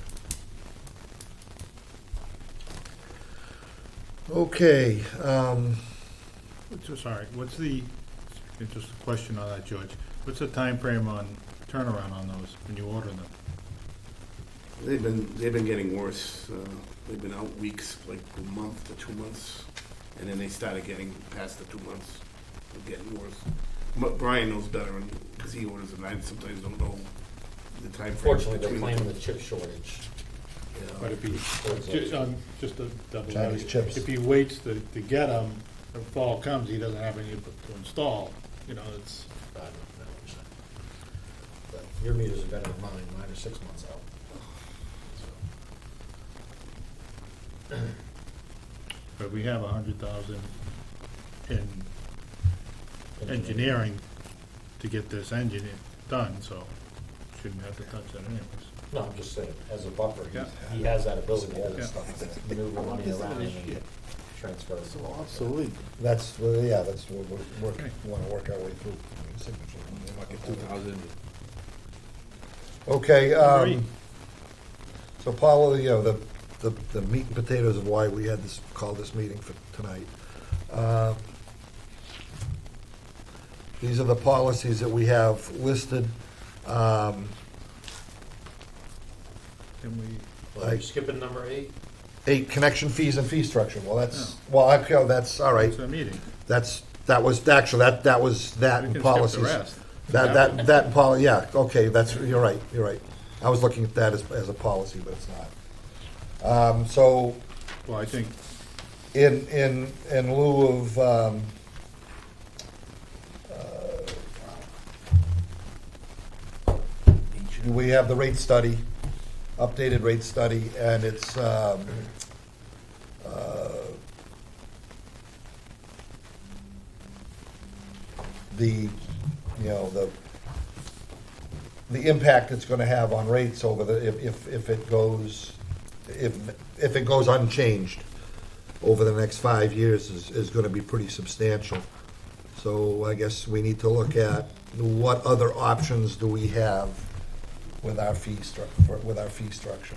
Okay,
Sorry, just a question on that, George. What's the time frame on turnaround on those when you order them?
they've been getting worse. They've been out weeks, like a month to 2 months, and then they started getting past the 2 months. They're getting worse. But Brian knows better, because he orders them. I sometimes don't know the time frame.
Fortunately, they're claiming the chip shortage.
But if he,
towards those.
just a double.
Chinese chips.
If he waits to get them, when fall comes, he doesn't have any to install, it's.
I don't know. But your meters are better than mine. Mine are 6 months out. So.
But we have 100,000 in engineering to get this engine done, so shouldn't have to touch that anyways.
No, I'm just saying, as a buffer,
Yeah.
he has that ability
Yeah.
to maneuver money around and transfer it.
Absolutely.
that's what we
Okay.
want to work our way through. Signature. We'll not get too-
2,000.
Okay,
Great.
so Paul, the meat and potatoes of why we had called this meeting for tonight. These are the policies that we have listed.
Can we,
Well, you're skipping number 8?
8, connection fees and fee structure. Well, that's that's all right.
it's a meeting.
That was that
We
in
can skip the
policies.
rest.
Yeah, okay, you're right. I was looking at that as a policy, but it's not. So
Well, I think,
in lieu of, we have the rate study, updated rate study, and it's, the impact it's gonna have on rates over if it goes unchanged over the next 5 years is gonna be pretty substantial. So I guess we need to look at what other options do we have with our fee structure.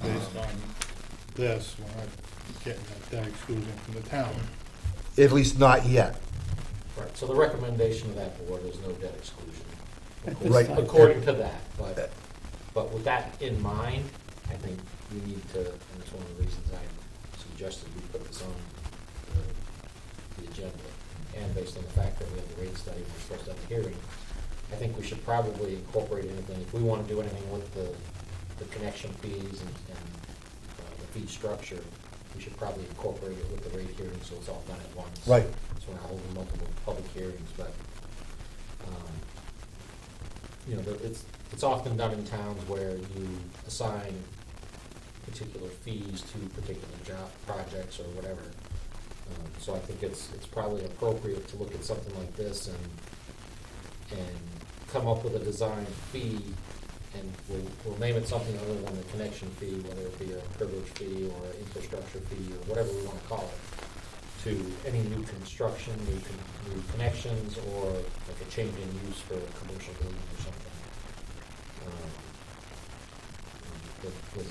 based on this, we're not getting that debt exclusion from the town.
At least not yet.
Right, so the recommendation of that board is no debt exclusion.
Right.
According to that, but with that in mind, I think we need to, and it's one of the reasons I suggested we put this on the agenda, and based on the fact that we have the rate study, we're supposed to have a hearing, I think we should probably incorporate anything, if we want to do anything with the connection fees and the fee structure, we should probably incorporate it with the rate hearing, so it's all done at once.
Right.
So we're not holding multiple public hearings, but, it's often done in towns where you assign particular fees to particular job projects or whatever. So I think it's probably appropriate to look at something like this and come up with a design fee, and we'll name it something other than the connection fee, whether it be a privilege fee or an infrastructure fee or whatever we want to call it, to any new construction, new connections, or like a change in use for a commercial building or something. There's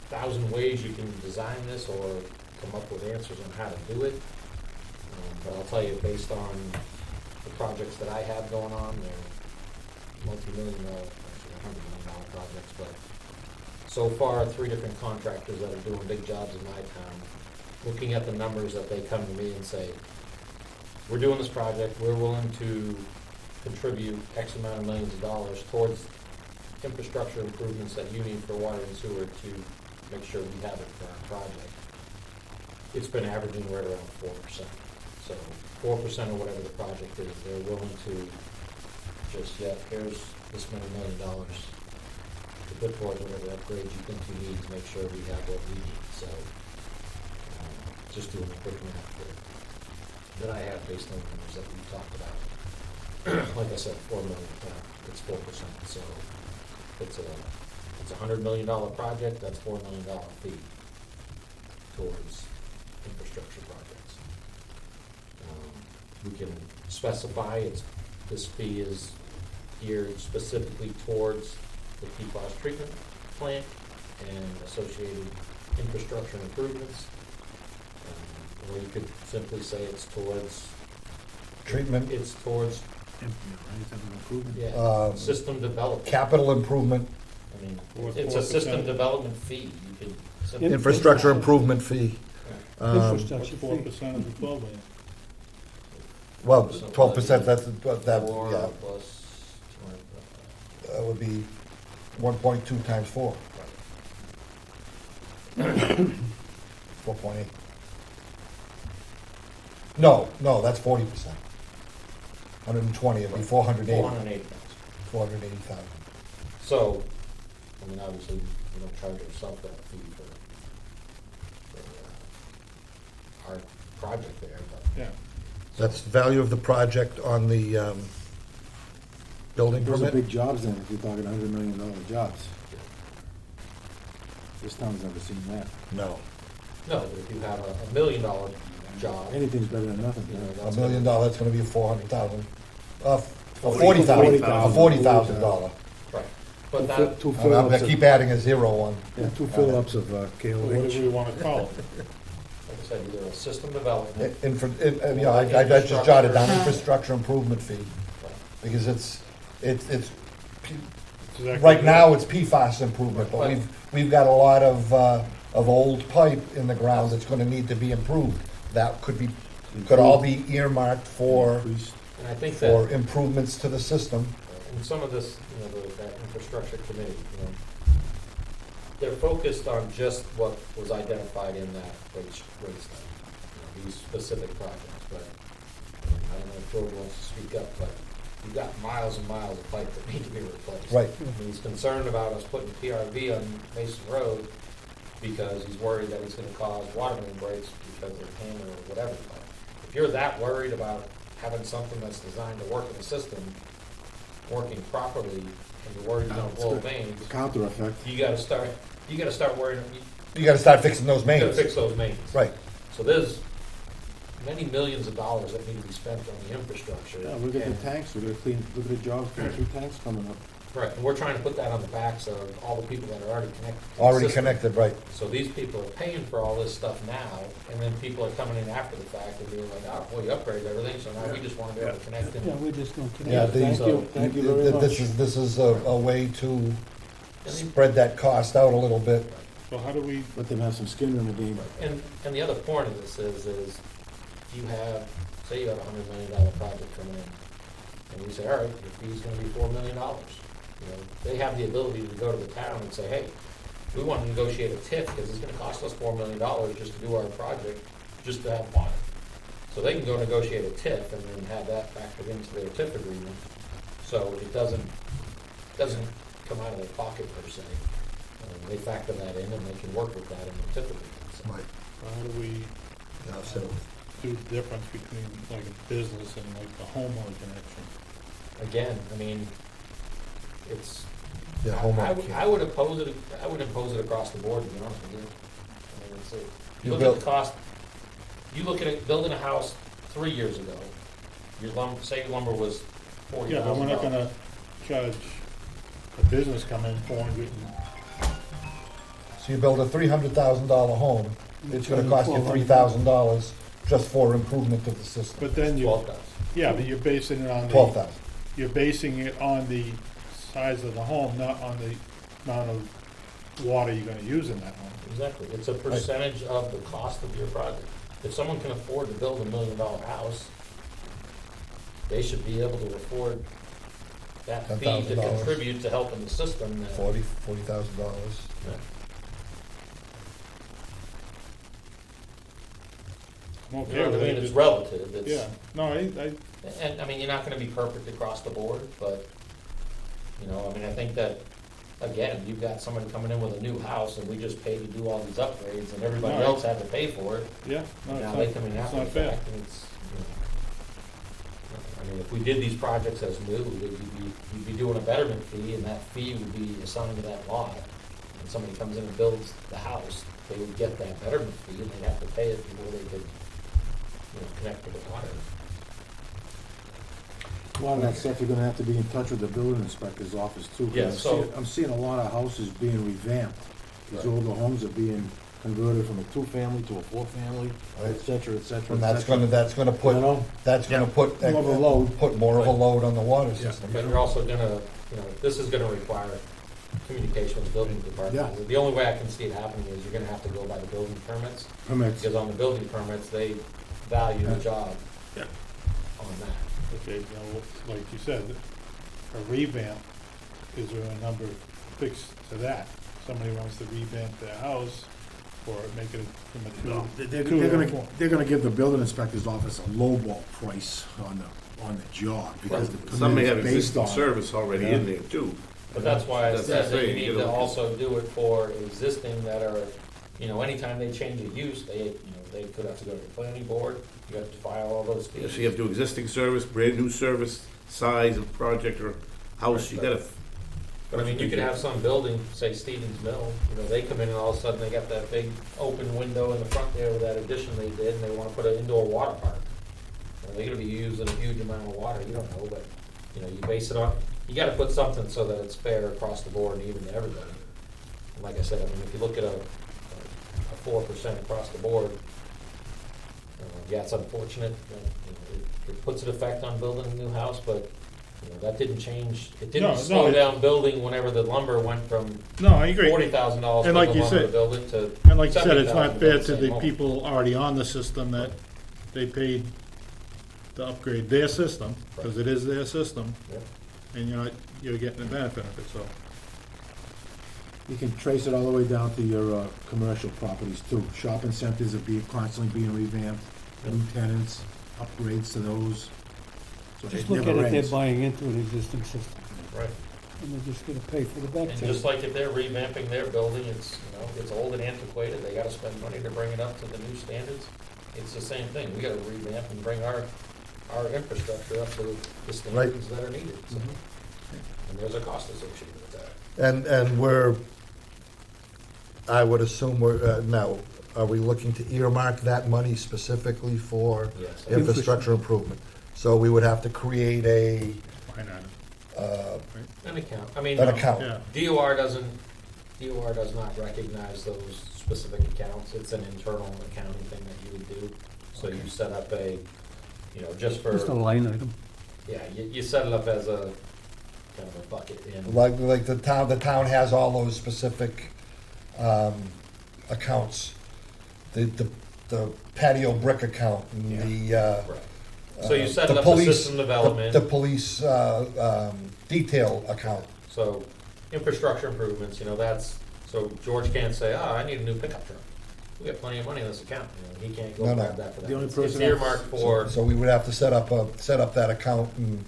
1,000 ways you can design this or come up with answers on how to do it. But I'll tell you, based on the projects that I have going on, they're multi-million dollar, actually $100 million projects, but so far, 3 different contractors that are doing big jobs in my town, looking at the numbers that they come to me and say, we're doing this project, we're willing to contribute X amount of millions of dollars towards infrastructure improvements that you need for water and sewer to make sure we have it for our project. It's been averaging right around 4%. So 4% of whatever the project is, they're willing to just, here's this many $1 million to put towards whatever upgrades you think you need to make sure we have what we need. So just doing a quick math that I have based on the numbers that we talked about. Like I said, 4 million, it's 4%. So it's a $100 million project, that's $4 million fee towards infrastructure projects. We can specify this fee is geared specifically towards the PFAS treatment plant and associated infrastructure improvements. Or you could simply say it's towards
Treatment,
It's towards,
Um,
system development.
capital improvement,
I mean,
Four-
it's a
4%.
system development fee. You could simply.
infrastructure improvement fee.
What's
Infrastructure fee.
4% of the 12 million?
Well, 12%, that's, that,
Four
yeah,
plus 200.
that would be 1.2 times 4. 4.8. No, that's 40%. 120, it'd be 480,
480,000.
480,000.
So, I mean, obviously, we don't charge ourselves that fee for our project there, but.
Yeah.
That's the value of the project on the building
Those are
permit?
big jobs then, if you're talking $100 million jobs. This town's never seen that.
No.
No, but if you have a $1 million job.
Anything's better than nothing.
You know,
$1
that's
million,
gonna-
that's gonna be 400,000. A
$40,000.
$40,000.
Right, but that,
Two
I
fill-ups
keep
of,
adding a zero on.
yeah, two fill-ups of
What do
KOH.
we want to call it?
like I said, either a system development.
I just jotted down infrastructure improvement fee, because it's,
Exactly.
right now, it's PFAS improvement, but we've got a lot of old pipe in the ground that's gonna need to be improved. That could all be earmarked for
And I think
for
that
improvements to the system.
in some of this, that infrastructure committee, they're focused on just what was identified in that rate study, these specific projects, but I don't know if George wants to speak up, but you've got miles and miles of pipe that need to be replaced.
Right.
And he's concerned about us putting PRV on Mason Road because he's worried that it's gonna cause water main breaks because they're taming or whatever. But if you're that worried about having something that's designed to work in the system, working properly, and you're worried about blow mains,
Counter effect.
you gotta start worrying,
You gotta start fixing those
you gotta
mains.
fix those mains.
Right.
So there's many millions of dollars that need to be spent on the infrastructure.
Yeah, look at
And-
the tanks, look at the jobs, 2 tanks coming up.
Right, and we're trying to put that on the backs of all the people that are already connected to the
Already
system.
connected, right.
So these people are paying for all this stuff now, and then people are coming in after the fact and being like, oh, well, you upgraded everything, so now we just wanna be able to connect
Yeah,
in.
we're just gonna
Yeah,
connect.
Thank you very much.
This is a way to spread that cost out a little bit.
So how do we,
Let them have some skin in the game.
And the other point of this is you have, say you have a $100 million project coming in, and you say, all right, your fee's gonna be $4 million. They have the ability to go to the town and say, hey, we want to negotiate a TIF because it's gonna cost us $4 million just to do our project, just to have water. So they can go negotiate a TIF and then have that factored into their TIF agreement, so it doesn't come out of their pocket per se. They factor that in and they can work with that in the TIF agreement. So
Right.
how do we
Yeah, so,
do the difference between like a business and like the homeowner connection?
again, I mean, it's,
yeah,
I
homeowner
would
can't.
impose it across the board, to be honest with you. I mean, it's
You
look
built-
at the cost, you look at it, building a house 3 years ago, say your lumber was $40,000.
Yeah, but we're not gonna charge a business come in 400
So you build a $300,000 home, it's gonna cost you $3,000 just for improvement of the system.
But then you,
12,000.
yeah, but you're basing it on the.
12,000.
You're basing it on the size of the home, not on the amount of water you're gonna use in that home.
Exactly, it's a percentage of the cost of your project. If someone can afford to build $1 million house, they should be able to afford that fee to
$10,000.
contribute to helping the system. that-
$40,000.
Yeah.
I'm
You
okay
know what I
with
mean,
it.
it's relative, it's.
Yeah, no,
And, I mean, you're not gonna be perfect across the board, but, you know, I mean, I think that, again, you've got somebody coming in with a new house, and we just paid to do all these upgrades, and everybody
No,
else had to pay for it.
yeah, no,
And now
it's
they
not,
come in
it's
after the
not fair.
fact, and it's, you know. I mean, if we did these projects as new, you'd be doing a betterment fee, and that fee would be assigned to that lot. And somebody comes in and builds the house, they would get that betterment fee, and they'd have to pay it before they could, you know, connect to the water.
A lot of that stuff, you're gonna have to be in touch with the building inspector's office too. 'cause
Yeah,
I'm seeing a lot of houses being revamped. These
Right.
older homes are being converted from a two-family to a four-family, et
Right.
cetera, et cetera.
And
et
that's
cetera.
gonna, that's gonna put,
You know?
that's gonna put.
More of a load.
Put more of a
Right.
load on the water system.
But you're also gonna, you know, this is gonna require communication with the building department.
Yeah.
The only way I can see it happening is you're gonna have to go by the building permits,
Permits.
because on the building permits, they value the job
Yeah.
on that.
Okay, now, like you said, a revamp, is there a number fixed to that? Somebody wants to revamp their house, or make it from a
No,
two.
They're
two to a
gonna,
four.
they're gonna give the building inspector's office a lowball price on the job, because the
Some may
permit
have
is based
existing
on.
service already in there too.
But that's why I
That's
said that you
saying,
need
you
to
know,
also do it for existing that are, you know, anytime they change a use, they, you know, they could have to go to the planning board, you have to file all those
Yeah,
fees.
so you have to do existing service, brand new service, size of project or house, you gotta.
But I mean, you could have some building, say Stevens Mill, you know, they come in and all of a sudden they got that big open window in the front there with that addition they did, and they wanna put an indoor water park. Well, they're gonna be using a huge amount of water, you don't know, but, you know, you base it on, you gotta put something so that it's fair across the board and even to everybody. And like I said, I mean, if you look at a 4% across the board, yeah, it's unfortunate, that, you know, it puts an effect on building a new house, but, you know, that didn't change, it
No,
didn't
no,
slow
it-
down building whenever the lumber went from
No, I agree.
$40,000 for
And
the
like you
lumber to
said-
build it to
And like you said, it's not
$70,000
fair
build
to
the
the
same home.
people already on the system that they paid to upgrade their system, because it is their system,
Yeah.
and you're getting the benefit of it, so.
You can trace it all the way down to your, commercial properties too. Shopping centers are constantly being revamped, new tenants, upgrades to those. So
Just
it
look at
never
it, they're
ends.
buying into an existing system,
Right.
and they're just gonna pay for the back
And
tax.
just like if they're revamping their building, it's, you know, it's old and antiquated, they gotta spend money to bring it up to the new standards. It's the same thing, we gotta revamp and bring our infrastructure up to the standards that are needed, so. And there's a cost associated with that.
And we're, I would assume we're, now, are we looking to earmark that money specifically for
Yes.
infrastructure improvement? So we would have to create
Why not?
An account, I mean.
an account.
Yeah,
DOR does not recognize those specific accounts, it's an internal accounting thing that you would do. So you set up a, you know, just for,
Just a line item.
yeah, you set it up as a, kind of a bucket in.
Like the town has all those specific accounts. The patio brick account and the,
Right. So you set
the
it up
police-
as system development.
The police detail account.
So infrastructure improvements, you know, that's, so George can't say, oh, I need a new pickup truck. We got plenty of money in this account, you know, he can't go
No, no.
grab that for that.
The only
It's
person
earmarked for,
So we would have to set up that account and,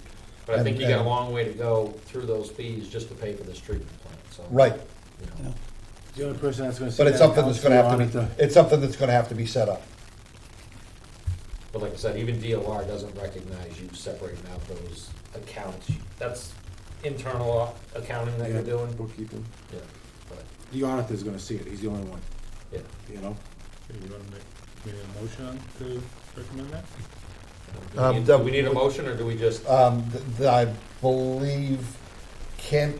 but I think you got a
and-
long way to go through those fees just to pay for this treatment plant, so.
right.
You know.
The only person that's gonna see
But it's
that
something that's
account's
gonna have
the
to
auditor.
be, it's something that's gonna have to be set up.
But like I said, even DOR doesn't recognize you separating out those accounts. That's internal accounting that you're
Yeah,
doing.
Bookkeeping.
Yeah, but,
The auditor's gonna see it, he's the only one,
yeah.
you know?
Okay, you wanna make a motion to recommend that?
Do we need a motion, or do we just,
I believe can't,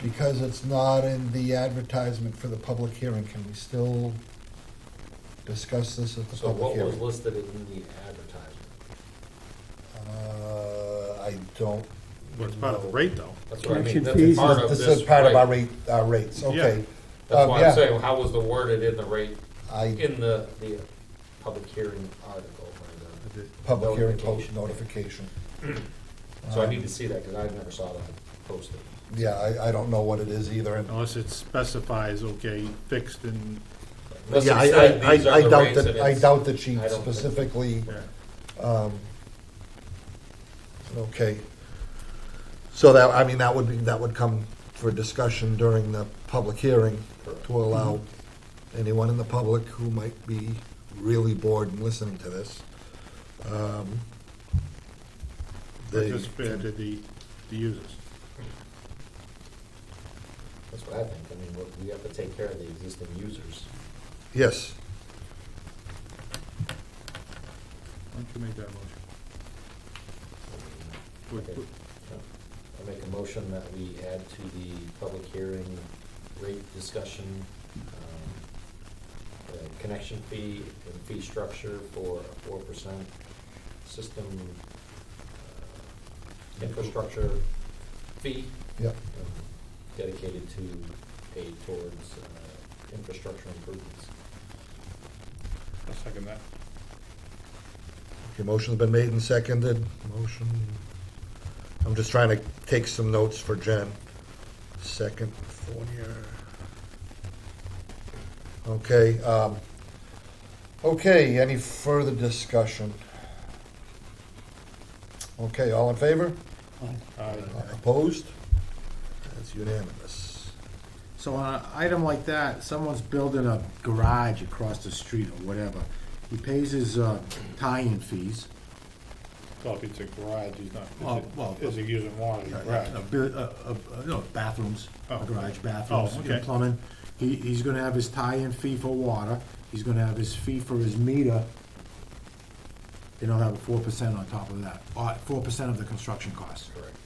because it's not in the advertisement for the public hearing, can we still discuss this at the
So
public
what was
hearing.
listed in the advertisement?
I don't.
Well, it's part of the
know.
rate, though.
That's what I mean,
Connection
that's
fees.
part of
This
this
is part of
rate.
our rates, okay.
Yeah.
That's why
yeah.
I'm saying, how was the worded in the rate,
I,
in the public hearing article? or the
public hearing post
notification?
notification.
So I need to see that, because I never saw that posted.
Yeah, I don't know what it is either, and,
Unless it specifies, okay, fixed and,
Unless
yeah,
it said these are
I
the
doubt
rates and
that, I
it's-
doubt that she
I don't think-
specifically,
yeah.
Okay. So that, I mean, that would come for discussion during the public hearing to allow anyone in the public who might be really bored and listening to this. They
Just fair to the users.
That's what I think. I mean, we have to take care of the existing users.
Yes,
Why don't you make that motion?
Okay. I make a motion that we add to the public hearing rate discussion, the connection fee and fee structure for a 4% system infrastructure fee
yep.
dedicated to pay towards infrastructure improvements.
I'll second that.
Okay, motion's been made and seconded. Motion, I'm just trying to take some notes for Jen. Second, Fournier. Okay, okay, any further discussion? Okay, all in favor?
Aye.
Opposed? That's unanimous.
So on an item like that, someone's building a garage across the street or whatever, he pays his tie-in fees.
Well, if it's a garage, he's
Oh,
not,
well,
is he using water in the garage?
Bathrooms,
Oh.
garage bathrooms,
Oh, okay.
plumbing. He's gonna have his tie-in fee for water, he's gonna have his fee for his meter. Then he'll have a 4% on top of that, 4% of the construction cost.
Correct.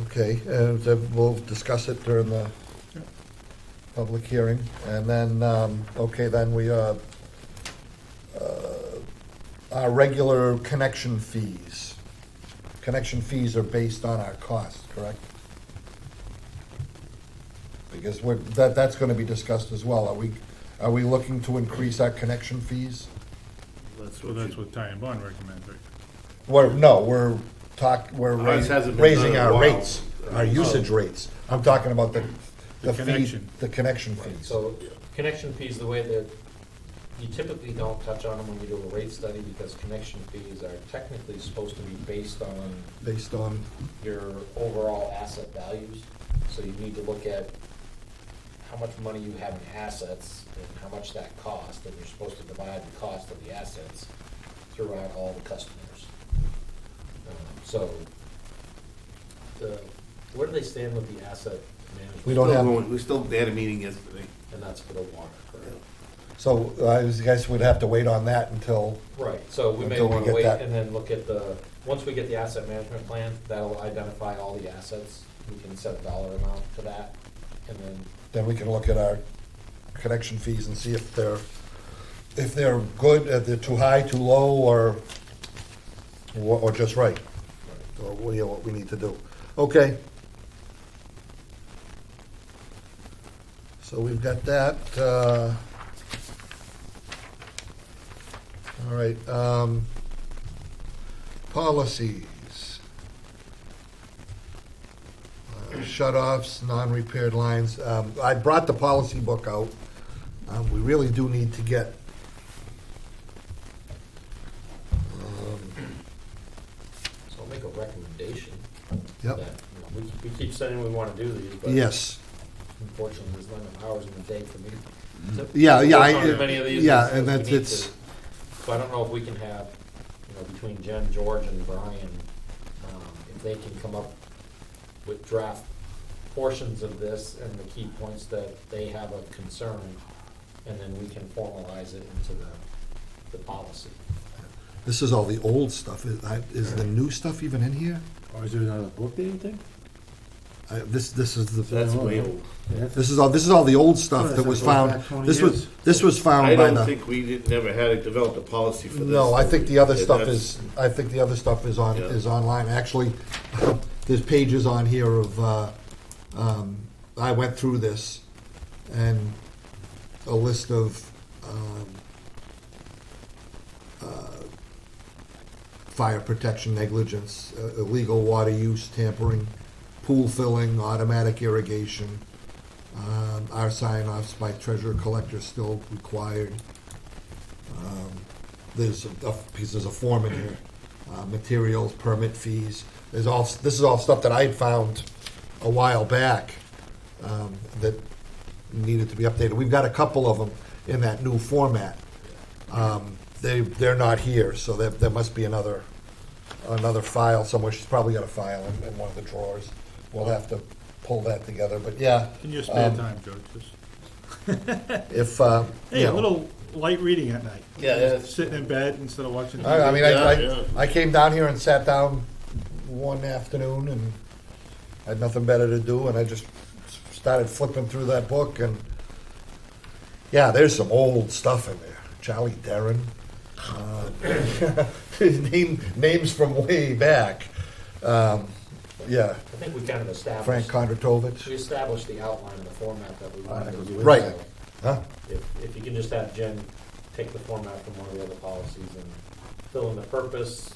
Okay, and then we'll discuss it during the public hearing. And then, okay, then we, our regular connection fees. Connection fees are based on our cost, correct? Because that's gonna be discussed as well. Are we looking to increase our connection fees?
So that's what Ty and Bond recommends, right?
We're
Ours hasn't been
raising
done in a
our
while.
rates, our usage rates. I'm talking about the fee,
connection.
the connection
Right,
fees.
so connection fees, the way that, you typically don't touch on them when you do a rate study, because connection fees are technically supposed to be based on
Based on,
your overall asset values. So you need to look at how much money you have in assets and how much that costs, and you're supposed to divide the cost of the assets throughout all the customers. So, where do they stand with the asset management?
we don't have,
They had a meeting yesterday.
And that's for the water, correct?
so I guess we'd have to wait on that until,
Right, so we may
Until we
wanna
get
wait
that.
and then look at once we get the asset management plan, that'll identify all the assets. We can set a dollar amount to that, and then
we can look at our connection fees and see if they're good, if they're too high, too low, or just right. Or what we need to do. Okay. So we've got that, all right, policies. Shut-offs, non-repaired lines. I brought the policy book out. We really do need to get
so I'll make a recommendation.
Yep.
That, we keep saying we wanna do these, but
yes.
unfortunately, there's not enough hours in the day for me to
Yeah, yeah,
work on as many of these
yeah,
as
and
we
that's,
need
it's,
to. So I don't know if we can have, between Jen, George, and Brian, if they can come up with draft portions of this and the key points that they have of concern, and then we can formalize it into the policy.
this is all the old stuff. Is the new stuff even in here?
Or is there another book, do you think?
This is the.
That's way old.
This is all the old stuff that was found. This was found
I
by
don't
the.
think we never had developed a policy for this.
No, I think the other
Yeah,
stuff
that's-
is on,
Yeah.
is online. Actually, there's pages on here of, I went through this, and a list of, fire protection negligence, illegal water use, tampering, pool filling, automatic irrigation, our sign-offs by treasurer collector still required. There's pieces of form in here, materials, permit fees. This is all stuff that I'd found a while back, that needed to be updated. We've got a couple of them in that new format. They're not here, so there must be another file somewhere. She's probably got a file in one of the drawers. We'll have to pull that together, but yeah.
In your spare time, George, just,
If,
hey,
you
a
know,
little light reading at night.
Yeah, that's-
Sitting in bed instead of watching TV.
I mean,
Yeah.
I came down here and sat down one afternoon and had nothing better to do, and I just started flipping through that book, and yeah, there's some old stuff in there. Charlie Darren, names from way back. Yeah,
I think we kind of established.
Frank Kondratovich.
We established the outline of the format that we wanted to do.
Right. Huh?
If you can just have Jen take the format from one of the other policies and fill in the purpose,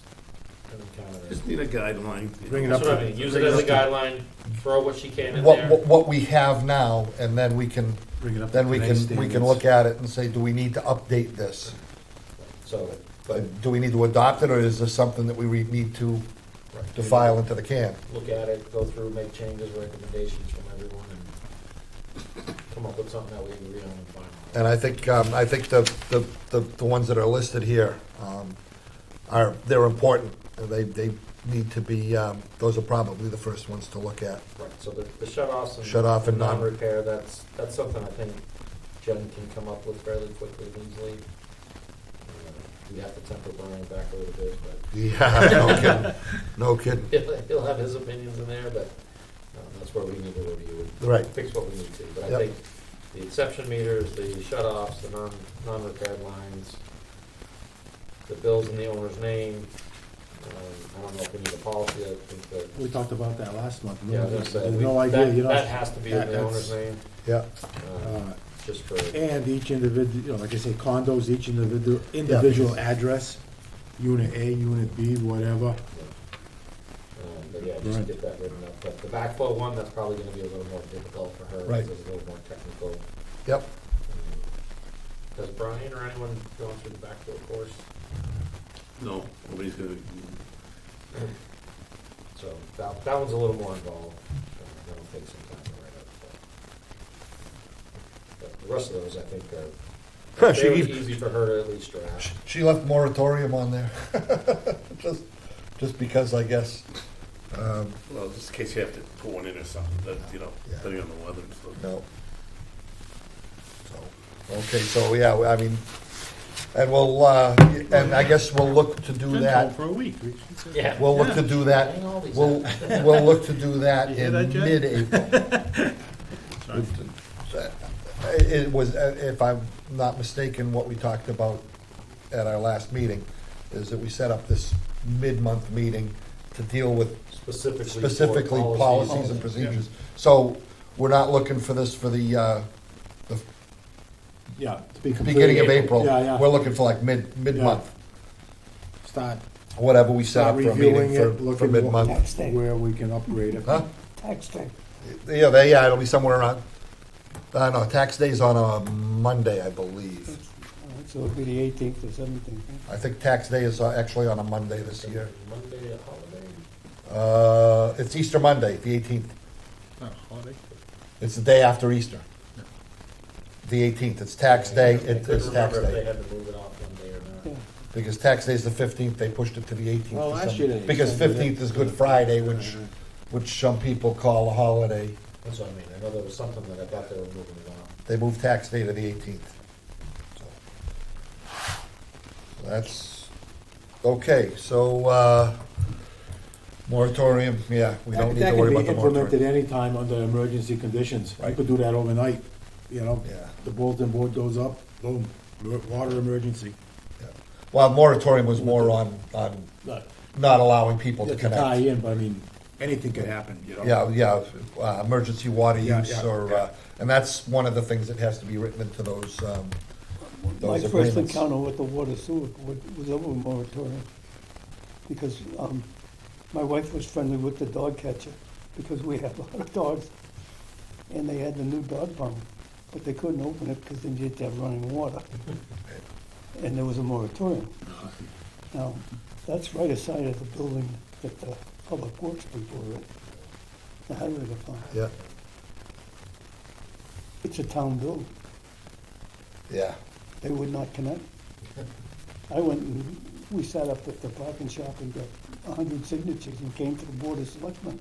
and kind of.
Just need a guideline.
Bring it
That's
up
what I
to-
mean, use it as a guideline, throw what she can in
What,
there.
what we have now, and then we can,
Bring it up to
then we
today's
can
standards.
look at it and say, do we need to update this?
So, but
Do we need to adopt it, or is this something that we need to file into the can?
look at it, go through, make changes, recommendations from everyone, and come up with something that we agree on and final.
And I think the ones that are listed here, they're important. They need to be, those are probably the first ones to look at.
Right, so the shut-offs and.
Shut off and non-
Non-repair, that's something I think Jen can come up with fairly quickly and easily. We have to temper Brian back a little bit, but
Yeah, no kidding.
he'll have his opinions in there, but that's where we need to review and
Right.
fix what we need to. But I
Yep.
think the exception meters, the shut-offs, the non-repaired lines, the bills in the owner's name, I don't know if we need a policy, I think that.
We talked about that last month.
Yeah, I was gonna say,
There's
we-
no idea,
that-
you know.
That has to be in the
that's-
owner's name,
Yeah,
just for.
And each individual, you know, like I say, condos, each individual address, unit A, unit B, whatever.
But yeah, just
Right.
get that written up. But the backflow one, that's probably gonna be a little more difficult for her.
Right.
Because it's a little more technical.
yep.
Has Brian or anyone gone through the backflow course?
No, nobody's gonna,
So that one's a little more involved. That'll take some time to write up. But the rest of those, I think, are
She
fairly
even-
easy for her to at least draft.
She left moratorium on there, just because, I guess.
well, just in case you have to put one in or something, that,
Yeah.
depending on the weather and stuff.
No. So, okay, so, yeah, I mean, and we'll, and I guess we'll look to do
Jen's
that.
home for a week.
Yeah.
We'll look to do that,
Hang all these
we'll,
out.
we'll look to do that
You hear
in
that, Jen?
mid-April.
Sorry.
It was, if I'm not mistaken, what we talked about at our last meeting, is that we set up this mid-month meeting to deal with specifically
for
policies and procedures. So, we're not looking for this for the
Yeah. To be
beginning of
completed.
April.
Yeah, yeah.
We're looking for like mid-month,
Start
whatever we set up for a
reviewing
meeting
it,
for
looking
mid-month.
Texting,
where we can upgrade it.
Huh?
texting.
Yeah, it'll be somewhere around, no, tax day's on a Monday, I believe.
So it'll be the 18th or 17th.
I think tax day is actually on a Monday this year.
Monday, a holiday.
It's Easter Monday, the 18th.
Not a holiday.
It's the day after Easter. The 18th, it's tax day,
I couldn't
it's tax
remember if they
day.
had to move it off one day or not.
Yeah.
Because tax day's the 15th, they pushed it to the 18th.
Well,
for
last
some-
year they
Because
extended it.
15th is Good Friday, which some people call a holiday.
That's what I mean. I know there was something that I thought they were moving it off.
They moved tax day to the 18th. So that's, okay, so, Moratorium, yeah, we don't need
That
to
can
worry
be
about the
implemented
moratorium.
anytime under emergency conditions. You
Right.
could do that overnight, you know?
Yeah.
The bulletin board goes up, boom, water emergency.
Yeah. Well, moratorium was more on not allowing people to
To tie
connect.
in, but I mean, anything could happen, you know?
Yeah, emergency water
Yeah,
use
yeah,
or,
yeah.
and that's one of the things that has to be written into those
My first
agreements.
encounter with the water sewer was over a moratorium. Because, my wife was friendly with the dog catcher, because we have a lot of dogs. And they had the new dog pound, but they couldn't open it because they needed to have running water. And there was a moratorium. Now, that's right aside of the building that the public works people are in, the highway department.
Yeah,
It's a town building.
yeah.
They would not connect. I went and, we sat up at the parking shop and got 100 signatures and came to the Board of Selectmen,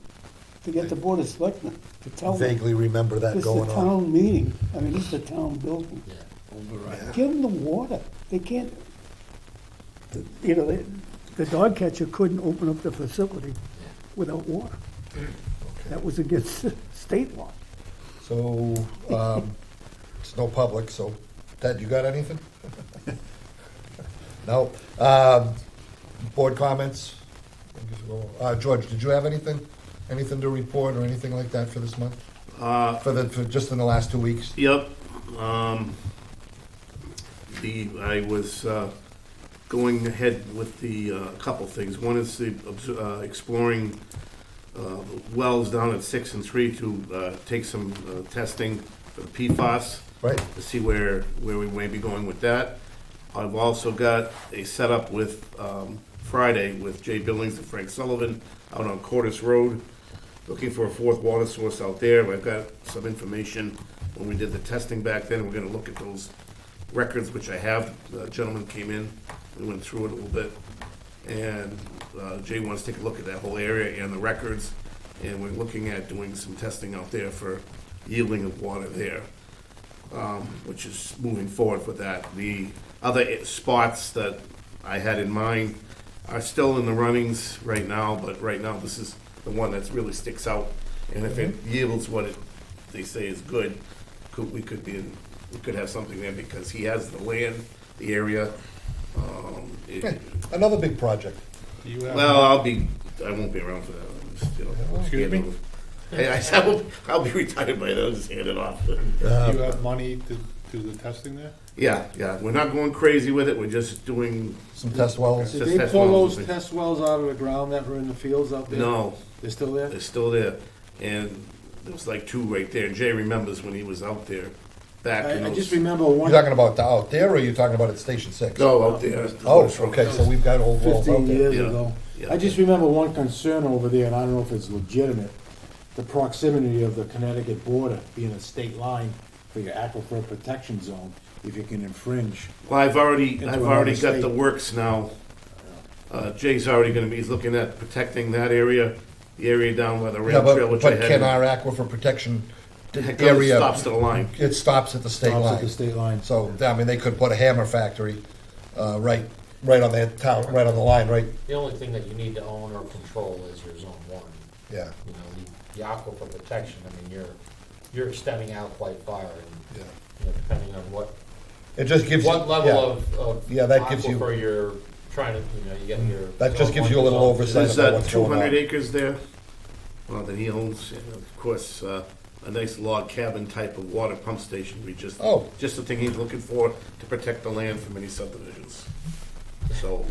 to get the Board of Selectmen to tell them.
Vaguely remember that
This is
going
a
on.
town meeting, I mean, this is a town building.
Yeah.
Give them the water, they can't, you know, the dog catcher couldn't open up the facility without water. That was against state law.
So, it's no public, so, Ted, you got anything? No. Board comments? George, did you have anything? Anything to report or anything like that for this month? For just in the last 2 weeks?
Yep. I was going ahead with the couple things. One is the exploring wells down at 6 and 3 to take some testing for the PFAS.
Right.
To see where we may be going with that. I've also got a setup with Friday with Jay Billings and Frank Sullivan out on Cordis Road, looking for a fourth water source out there. I've got some information when we did the testing back then. We're gonna look at those records, which I have. The gentleman came in, we went through it a little bit. And Jay wants to take a look at that whole area and the records. And we're looking at doing some testing out there for yielding of water there, which is moving forward with that. The other spots that I had in mind are still in the runnings right now, but right now this is the one that really sticks out. And if it yields what they say is good, we could have something there because he has the land, the area.
Another big project.
Do you have?
Well, I won't be around for that. I'm just,
Excuse me?
I'll be retired by then. I'll just hand it off.
Do you have money to do the testing there?
Yeah. We're not going crazy with it. We're just doing.
Some test wells?
Did
Just
they
test
pull
wells.
those test wells out of the ground that were in the fields out there?
No,
They're still there?
they're still there. And there was like 2 right there. And Jay remembers when he was out there back in
I
those.
just remember
You're
one,
talking about out there, or are you talking about at Station 6?
No, out there.
Oh, okay, so we've got old wells out
15
there.
years
Yeah.
ago.
Yeah.
I just remember one concern over there, and I don't know if it's legitimate, the proximity of the Connecticut border being a state line for your aquifer protection zone, if you can infringe.
Well, I've already
Into
got
another
the
state.
works now. Jay's already gonna be, he's looking at protecting that area, the area down by the
Yeah,
rail trail,
but
which I
can
had.
our aquifer protection
It
area?
stops to the line.
It stops at the state
Stops at
line.
the state line.
So, I mean, they could put a hammer factory, right on their town, right on the line, right?
The only thing that you need to own or control is your zone 1.
Yeah,
You know, the aquifer protection, I mean, you're extending out quite far, and,
yeah.
you know, depending on what
It just gives you.
level
yeah.
of
Yeah, that gives you-
aquifer you're trying to, you know, you get your.
That just
zone
gives
1
you a
to
little
zone 2.
oversight.
There's
about what's going
200
on.
acres there, that he owns, and of course, a nice log cabin type of water pump station. Just the thing he's looking for to protect the land from any subdivisions. So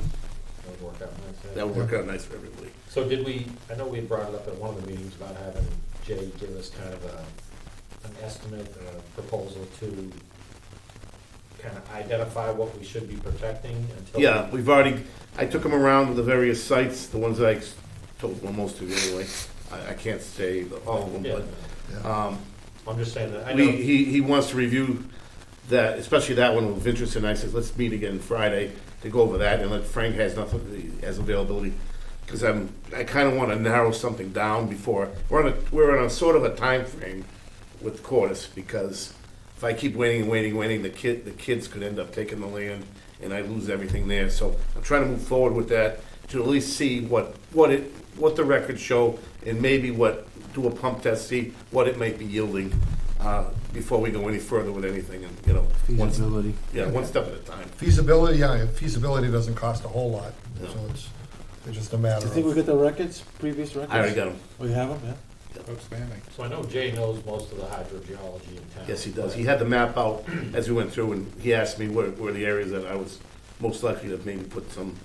That would work out nice, yeah.
that would work out nice for everybody.
So did we, I know we brought it up at one of the meetings about having Jay give us kind of an estimate, a proposal to kind of identify what we should be protecting until.
Yeah, I took him around to the various sites, the ones that I told, well, most of you anyway. I can't say all of them,
Yeah,
but
I'm just saying that, I know,
he wants to review that, especially that one with interest, and I said, let's meet again Friday to go over that, and let Frank has availability, because I kind of want to narrow something down before, we're on a sort of a time frame with Cordis, because if I keep waiting, the kids could end up taking the land and I lose everything there. So I'm trying to move forward with that to at least see what the records show, and maybe do a pump test, see what it might be yielding, before we go any further with anything, and, you know. one step at a time.
Feasibility doesn't cost a whole lot,
No.
so it's just a matter
Do you think we
of.
got the records, previous records?
I already got them.
We have them, yeah?
Outstanding.
So I know Jay knows most of the hydrogeology in town.
Yes, he does. He had the map out as we went through, and he asked me where the areas that I was most likely to maybe put some,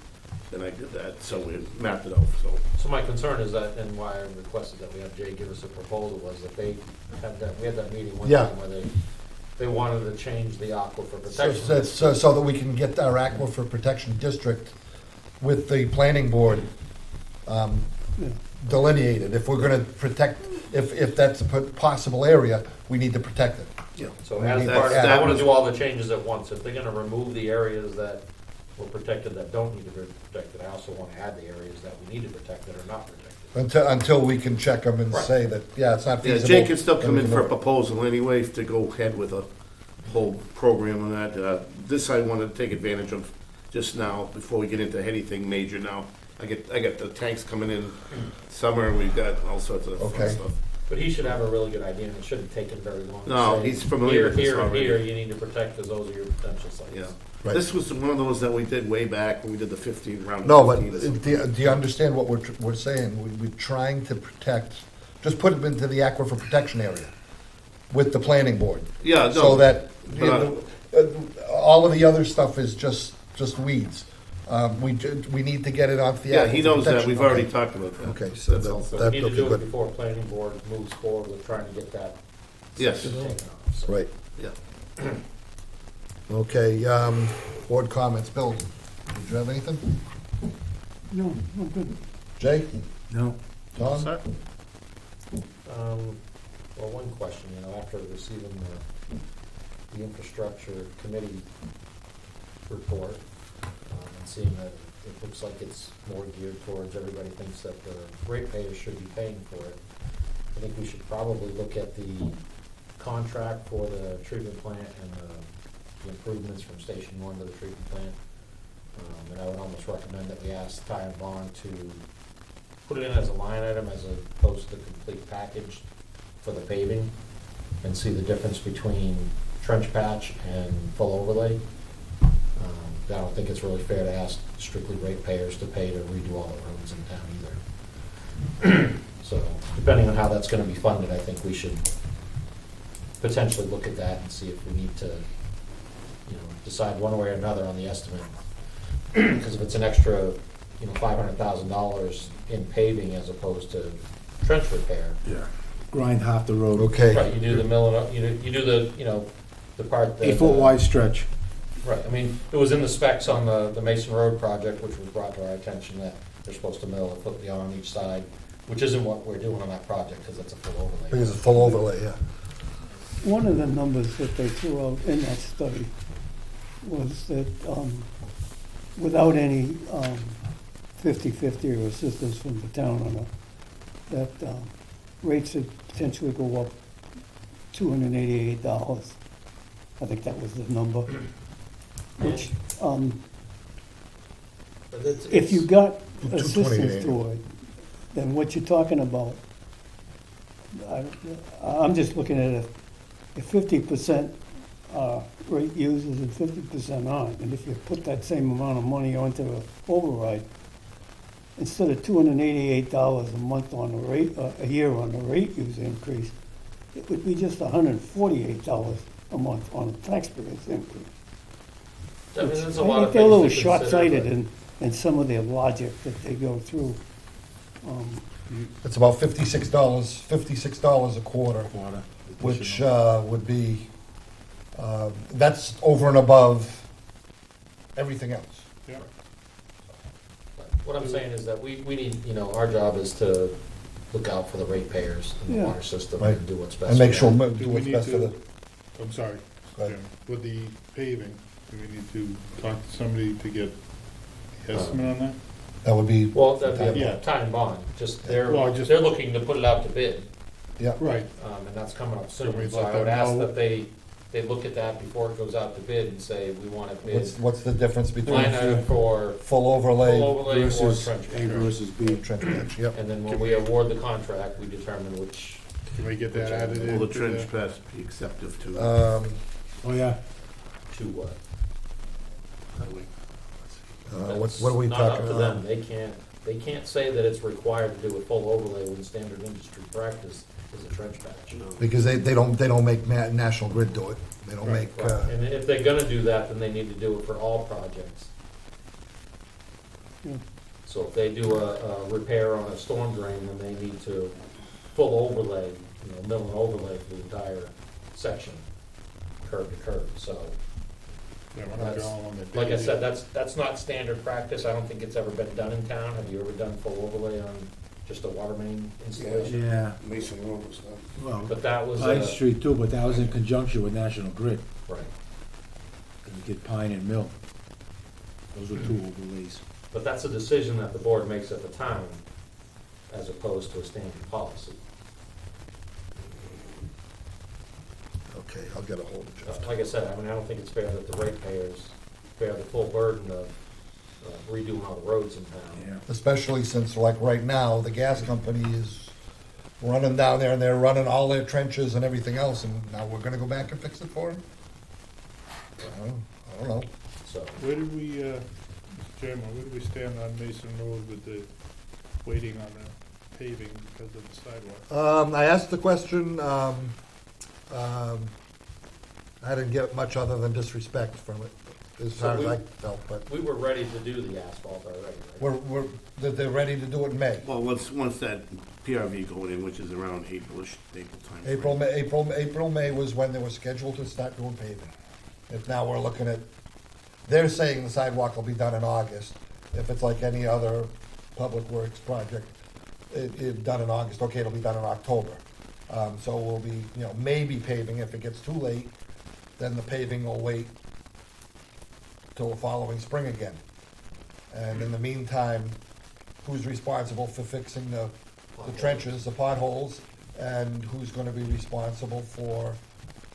and I did that, so we mapped it out, so.
So my concern is that, and why I requested that we have Jay give us a proposal, was that we had that meeting one
Yeah.
time where they wanted to change the aquifer
So
protection.
so that we can get our aquifer protection district with the planning board delineated. If we're gonna protect, if that's a possible area, we need to protect it.
Yeah.
So
We
as
need
part of,
that-
I wanna do all the changes at once. If they're gonna remove the areas that were protected that don't need to be protected, I also wanna add the areas that we need to protect that are not protected.
Until we can check them and
Right.
say that, yeah, it's not
Yeah,
feasible.
Jake can still come
then
in
we
for a
can-
proposal anyway to go ahead with a whole program on that. This I want to take advantage of just now, before we get into anything major now. I got the tanks coming in summer, we've got all sorts of fun
Okay.
stuff.
But he should have a really good idea, and it shouldn't take him very long. to
No,
say,
he's familiar with this
Here,
already.
here, you need to protect, because those are your potential sites.
Yeah.
Right.
This was one of those that we did way back when we did the 15 round.
No, but
15.
do you understand what we're saying? We're trying to protect, just put them into the aquifer protection area with the planning board.
Yeah, no.
So that, you
but,
know, all of the other stuff is just weeds. We need to get it off the aquifer
Yeah, he knows that.
protection.
We've already talked about that.
Okay, so
That's
that-
all.
So
that-
we need to
okay,
do it
good.
before planning board moves forward with trying to get that
Yes.
section taken off. So-
Right.
Yeah.
Okay, board comments. Bill, did you have anything?
No, I'm good.
Jay?
No.
Tom?
Well, one question, after receiving the infrastructure committee report, and seeing that it looks like it's more geared towards, everybody thinks that the ratepayers should be paying for it. I think we should probably look at the contract for the treatment plant and the improvements from Station 1 to the treatment plant. And I would almost recommend that we ask Ty and Bond to put it in as a line item as opposed to the complete package for the paving, and see the difference between trench patch and full overlay. I don't think it's really fair to ask strictly ratepayers to pay to redo all the roads in town either. So depending on how that's gonna be funded, I think we should potentially look at that and see if we need to, decide one way or another on the estimate. Because if it's an extra, $500,000 in paving as opposed to trench repair.
Yeah. Grind half the road.
Okay.
Right, you do the mill, you do the, the part that.
8-foot wide stretch.
Right, I mean, it was in the specs on the Mason Road project, which was brought to our attention, that they're supposed to mill a foot beyond each side, which isn't what we're doing on that project, because it's a full overlay.
Because it's full overlay, yeah.
One of the numbers that they threw out in that study was that without any 50/50 or assistance from the town on it, that rates would potentially go up $288. I think that was the number. Which,
But it's-
if you got
228.
assistance to it, then what you're talking about, I'm just looking at if 50% rate users and 50% aren't, and if you put that same amount of money onto the override, instead of $288 a month on the rate, a year on the rate user increase, it would be just $148 a month on the taxpayer's increase.
I mean, there's a
I
lot
think
of
they're a little
things to consider,
short-sighted
but-
in some of their logic that they go through.
It's about $56 a quarter,
Water.
which would be, that's over and above everything else.
Yeah.
But what I'm saying is that we need, our job is to look out for the ratepayers in the
Yeah.
water system
Right.
and do what's best.
And make
for
sure,
them.
do
Do we
what's
need
best for
to-
the,
I'm sorry,
Go ahead.
Jim. With the paving, do we need to talk to somebody to get estimate on that?
that would be,
Well, that'd be
Yeah.
a time bond, they're
Well, just-
they're looking to put it out to bid,
yeah.
Right.
and that's coming up
So
soon.
we'd
So
let
I would
them
ask
know-
that they they look at that before it goes out to bid and say, we want it bid.
What's the difference between
Line item for
full overlay?
full overlay or
Versus
trench
A
patch.
versus B.
Trench patch, yep.
And then when we award the contract, we determine which,
Can we get that added in?
Will the trench patch be acceptive to?
Um,
Oh, yeah.
to what?
what are we
Not
talking
up to
about?
them, they can't say that it's required to do a full overlay when standard industry practice is a trench patch.
Because they don't make National Grid do it. They don't make,
Right. And if they're gonna do that, then they need to do it for all projects.
Yeah.
So if they do a repair on a storm drain, then they need to full overlay, mill and overlay for the entire section, curb to curb, so.
Yeah, we're not
That's-
going on the.
Like I said, that's not standard practice, I don't think it's ever been done in town. Have you ever done full overlay on just a water main installation?
Yeah,
Mason Road was done.
well,
But that was,
Pine Street too, but that was in conjunction with National Grid.
right,
And you get Pine and Mill. Those were two overlays.
but that's a decision that the board makes at the time, as opposed to a standard policy.
okay, I'll get a hold of Jeff.
Like I said, I don't think it's fair that the ratepayers bear the full burden of redoing all the roads in town.
Yeah.
Especially since, like, right now, the gas company is running down there and they're running all their trenches and everything else, and now we're gonna go back and fix it for them? I don't know.
So,
Where did we, Mr. Chairman, where did we stand on Mason Road with the waiting on the paving because of the sidewalk?
I asked the question, I didn't get much other than disrespect from it, as far as I felt, but
we were ready to do the asphalt already, right?
they're ready to do it in May.
Well, once that PRV going in, which is around April-ish, April time.
April, May was when they were scheduled to start doing paving. If now we're looking at, they're saying the sidewalk will be done in August. If it's like any other public works project, it done in August, okay, it'll be done in October. So we'll be, maybe paving. If it gets too late, then the paving will wait till the following spring again. And in the meantime, who's responsible for fixing the trenches, the potholes, and who's gonna be responsible for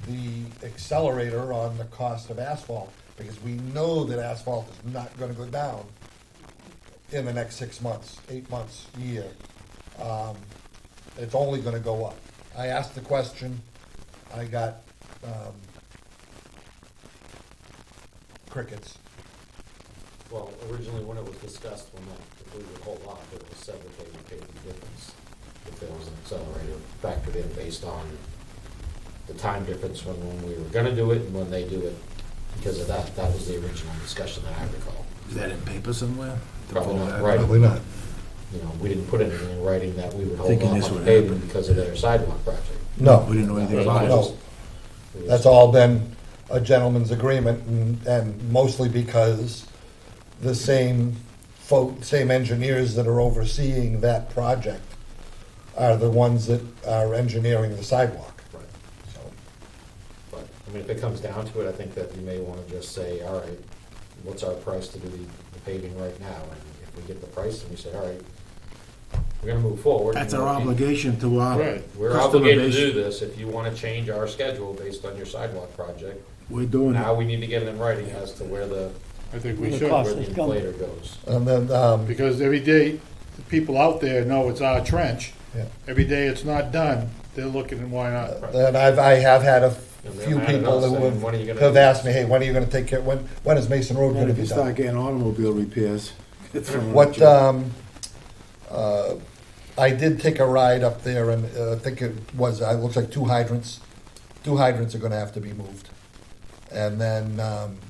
the accelerator on the cost of asphalt? Because we know that asphalt is not gonna go down in the next 6 months, 8 months, year. It's only gonna go up. I asked the question, I got, crickets.
Well, originally when it was discussed, when we would hold off, it was said that they would pay the difference if there was an accelerator factored in based on the time difference when we were gonna do it and when they do it. Because of that, that was the original discussion that I recall.
Is that in paper somewhere?
Probably not right.
Probably not.
We didn't put anything in writing that we would hold
Thinking
off
this
on
would
paving
happen.
because of their sidewalk project.
No.
We didn't know anything
It was
about
No.
it.
just- it was-
That's all been a gentleman's agreement, and mostly because the same same engineers that are overseeing that project are the ones that are engineering the sidewalk.
Right.
So,
But, if it comes down to it, I think that you may wanna just say, all right, what's our price to do the paving right now? And if we get the price, then we say, all right, we're gonna move forward.
That's
You know,
our obligation to our
Right.
We're
customer
obligated to
base.
do this. If you wanna change our schedule based on your sidewalk project,
We're doing
now
it.
we need to get it in writing as to where the
I think we
The
should,
cost.
where the
It's coming.
inflator goes.
and then,
because every day, the people out there know it's our trench.
yeah.
Every day it's not done, they're looking and why not?
And I have had a
And they're
few
mad at
people
us
who
saying, "When are you gonna
have
do
asked
this?"
me, hey, when are you gonna take care, when is Mason Road
And
gonna
if
be
you
done?
start getting automobile repairs, it's from.
What, I did take a ride up there and I think it was, it looks like two hydrants. Two hydrants are gonna have to be moved. And then,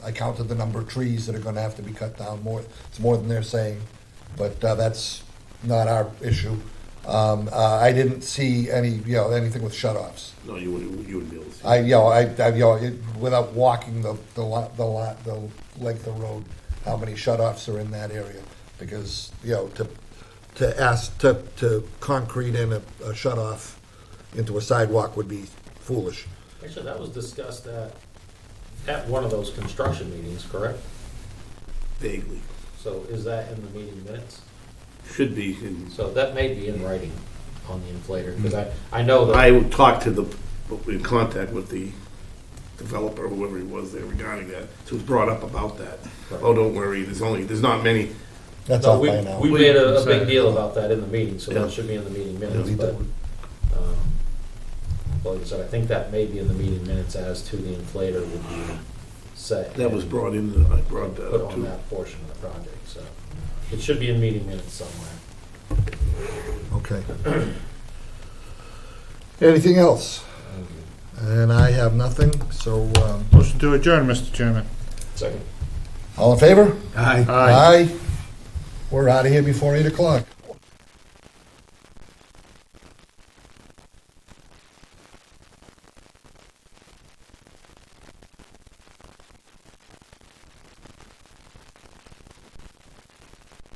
I counted the number of trees that are gonna have to be cut down more, it's more than they're saying, but, that's not our issue. I didn't see anything with shut-offs.
No, you wouldn't be able to see.
Without walking the length of road, how many shut-offs are in that area? Because, to concrete in a shut-off into a sidewalk would be foolish.
Actually, that was discussed at one of those construction meetings, correct?
Vaguely.
So is that in the meeting minutes?
Should be. in-
So that may be in writing on the inflator, because I know that.
I would talk to in contact with developer, whoever he was there regarding that, so it was brought up about that. Oh, don't worry, there's not many.
That's
No,
off by now.
we made a big deal about that in the meeting, so
Yeah.
that should be in the meeting minutes,
Yeah.
but, like I said, I think that may be in the meeting minutes as to the inflator would be set.
That was brought in, I brought that
Put
up
on
too.
that portion of the project, so. It should be in meeting minutes somewhere.
Okay. Anything else? And I have nothing, so,
Motion to adjourn, Mr. Chairman.
Second.
all in favor?
Aye.
Aye. We're out of here before 8 o'clock.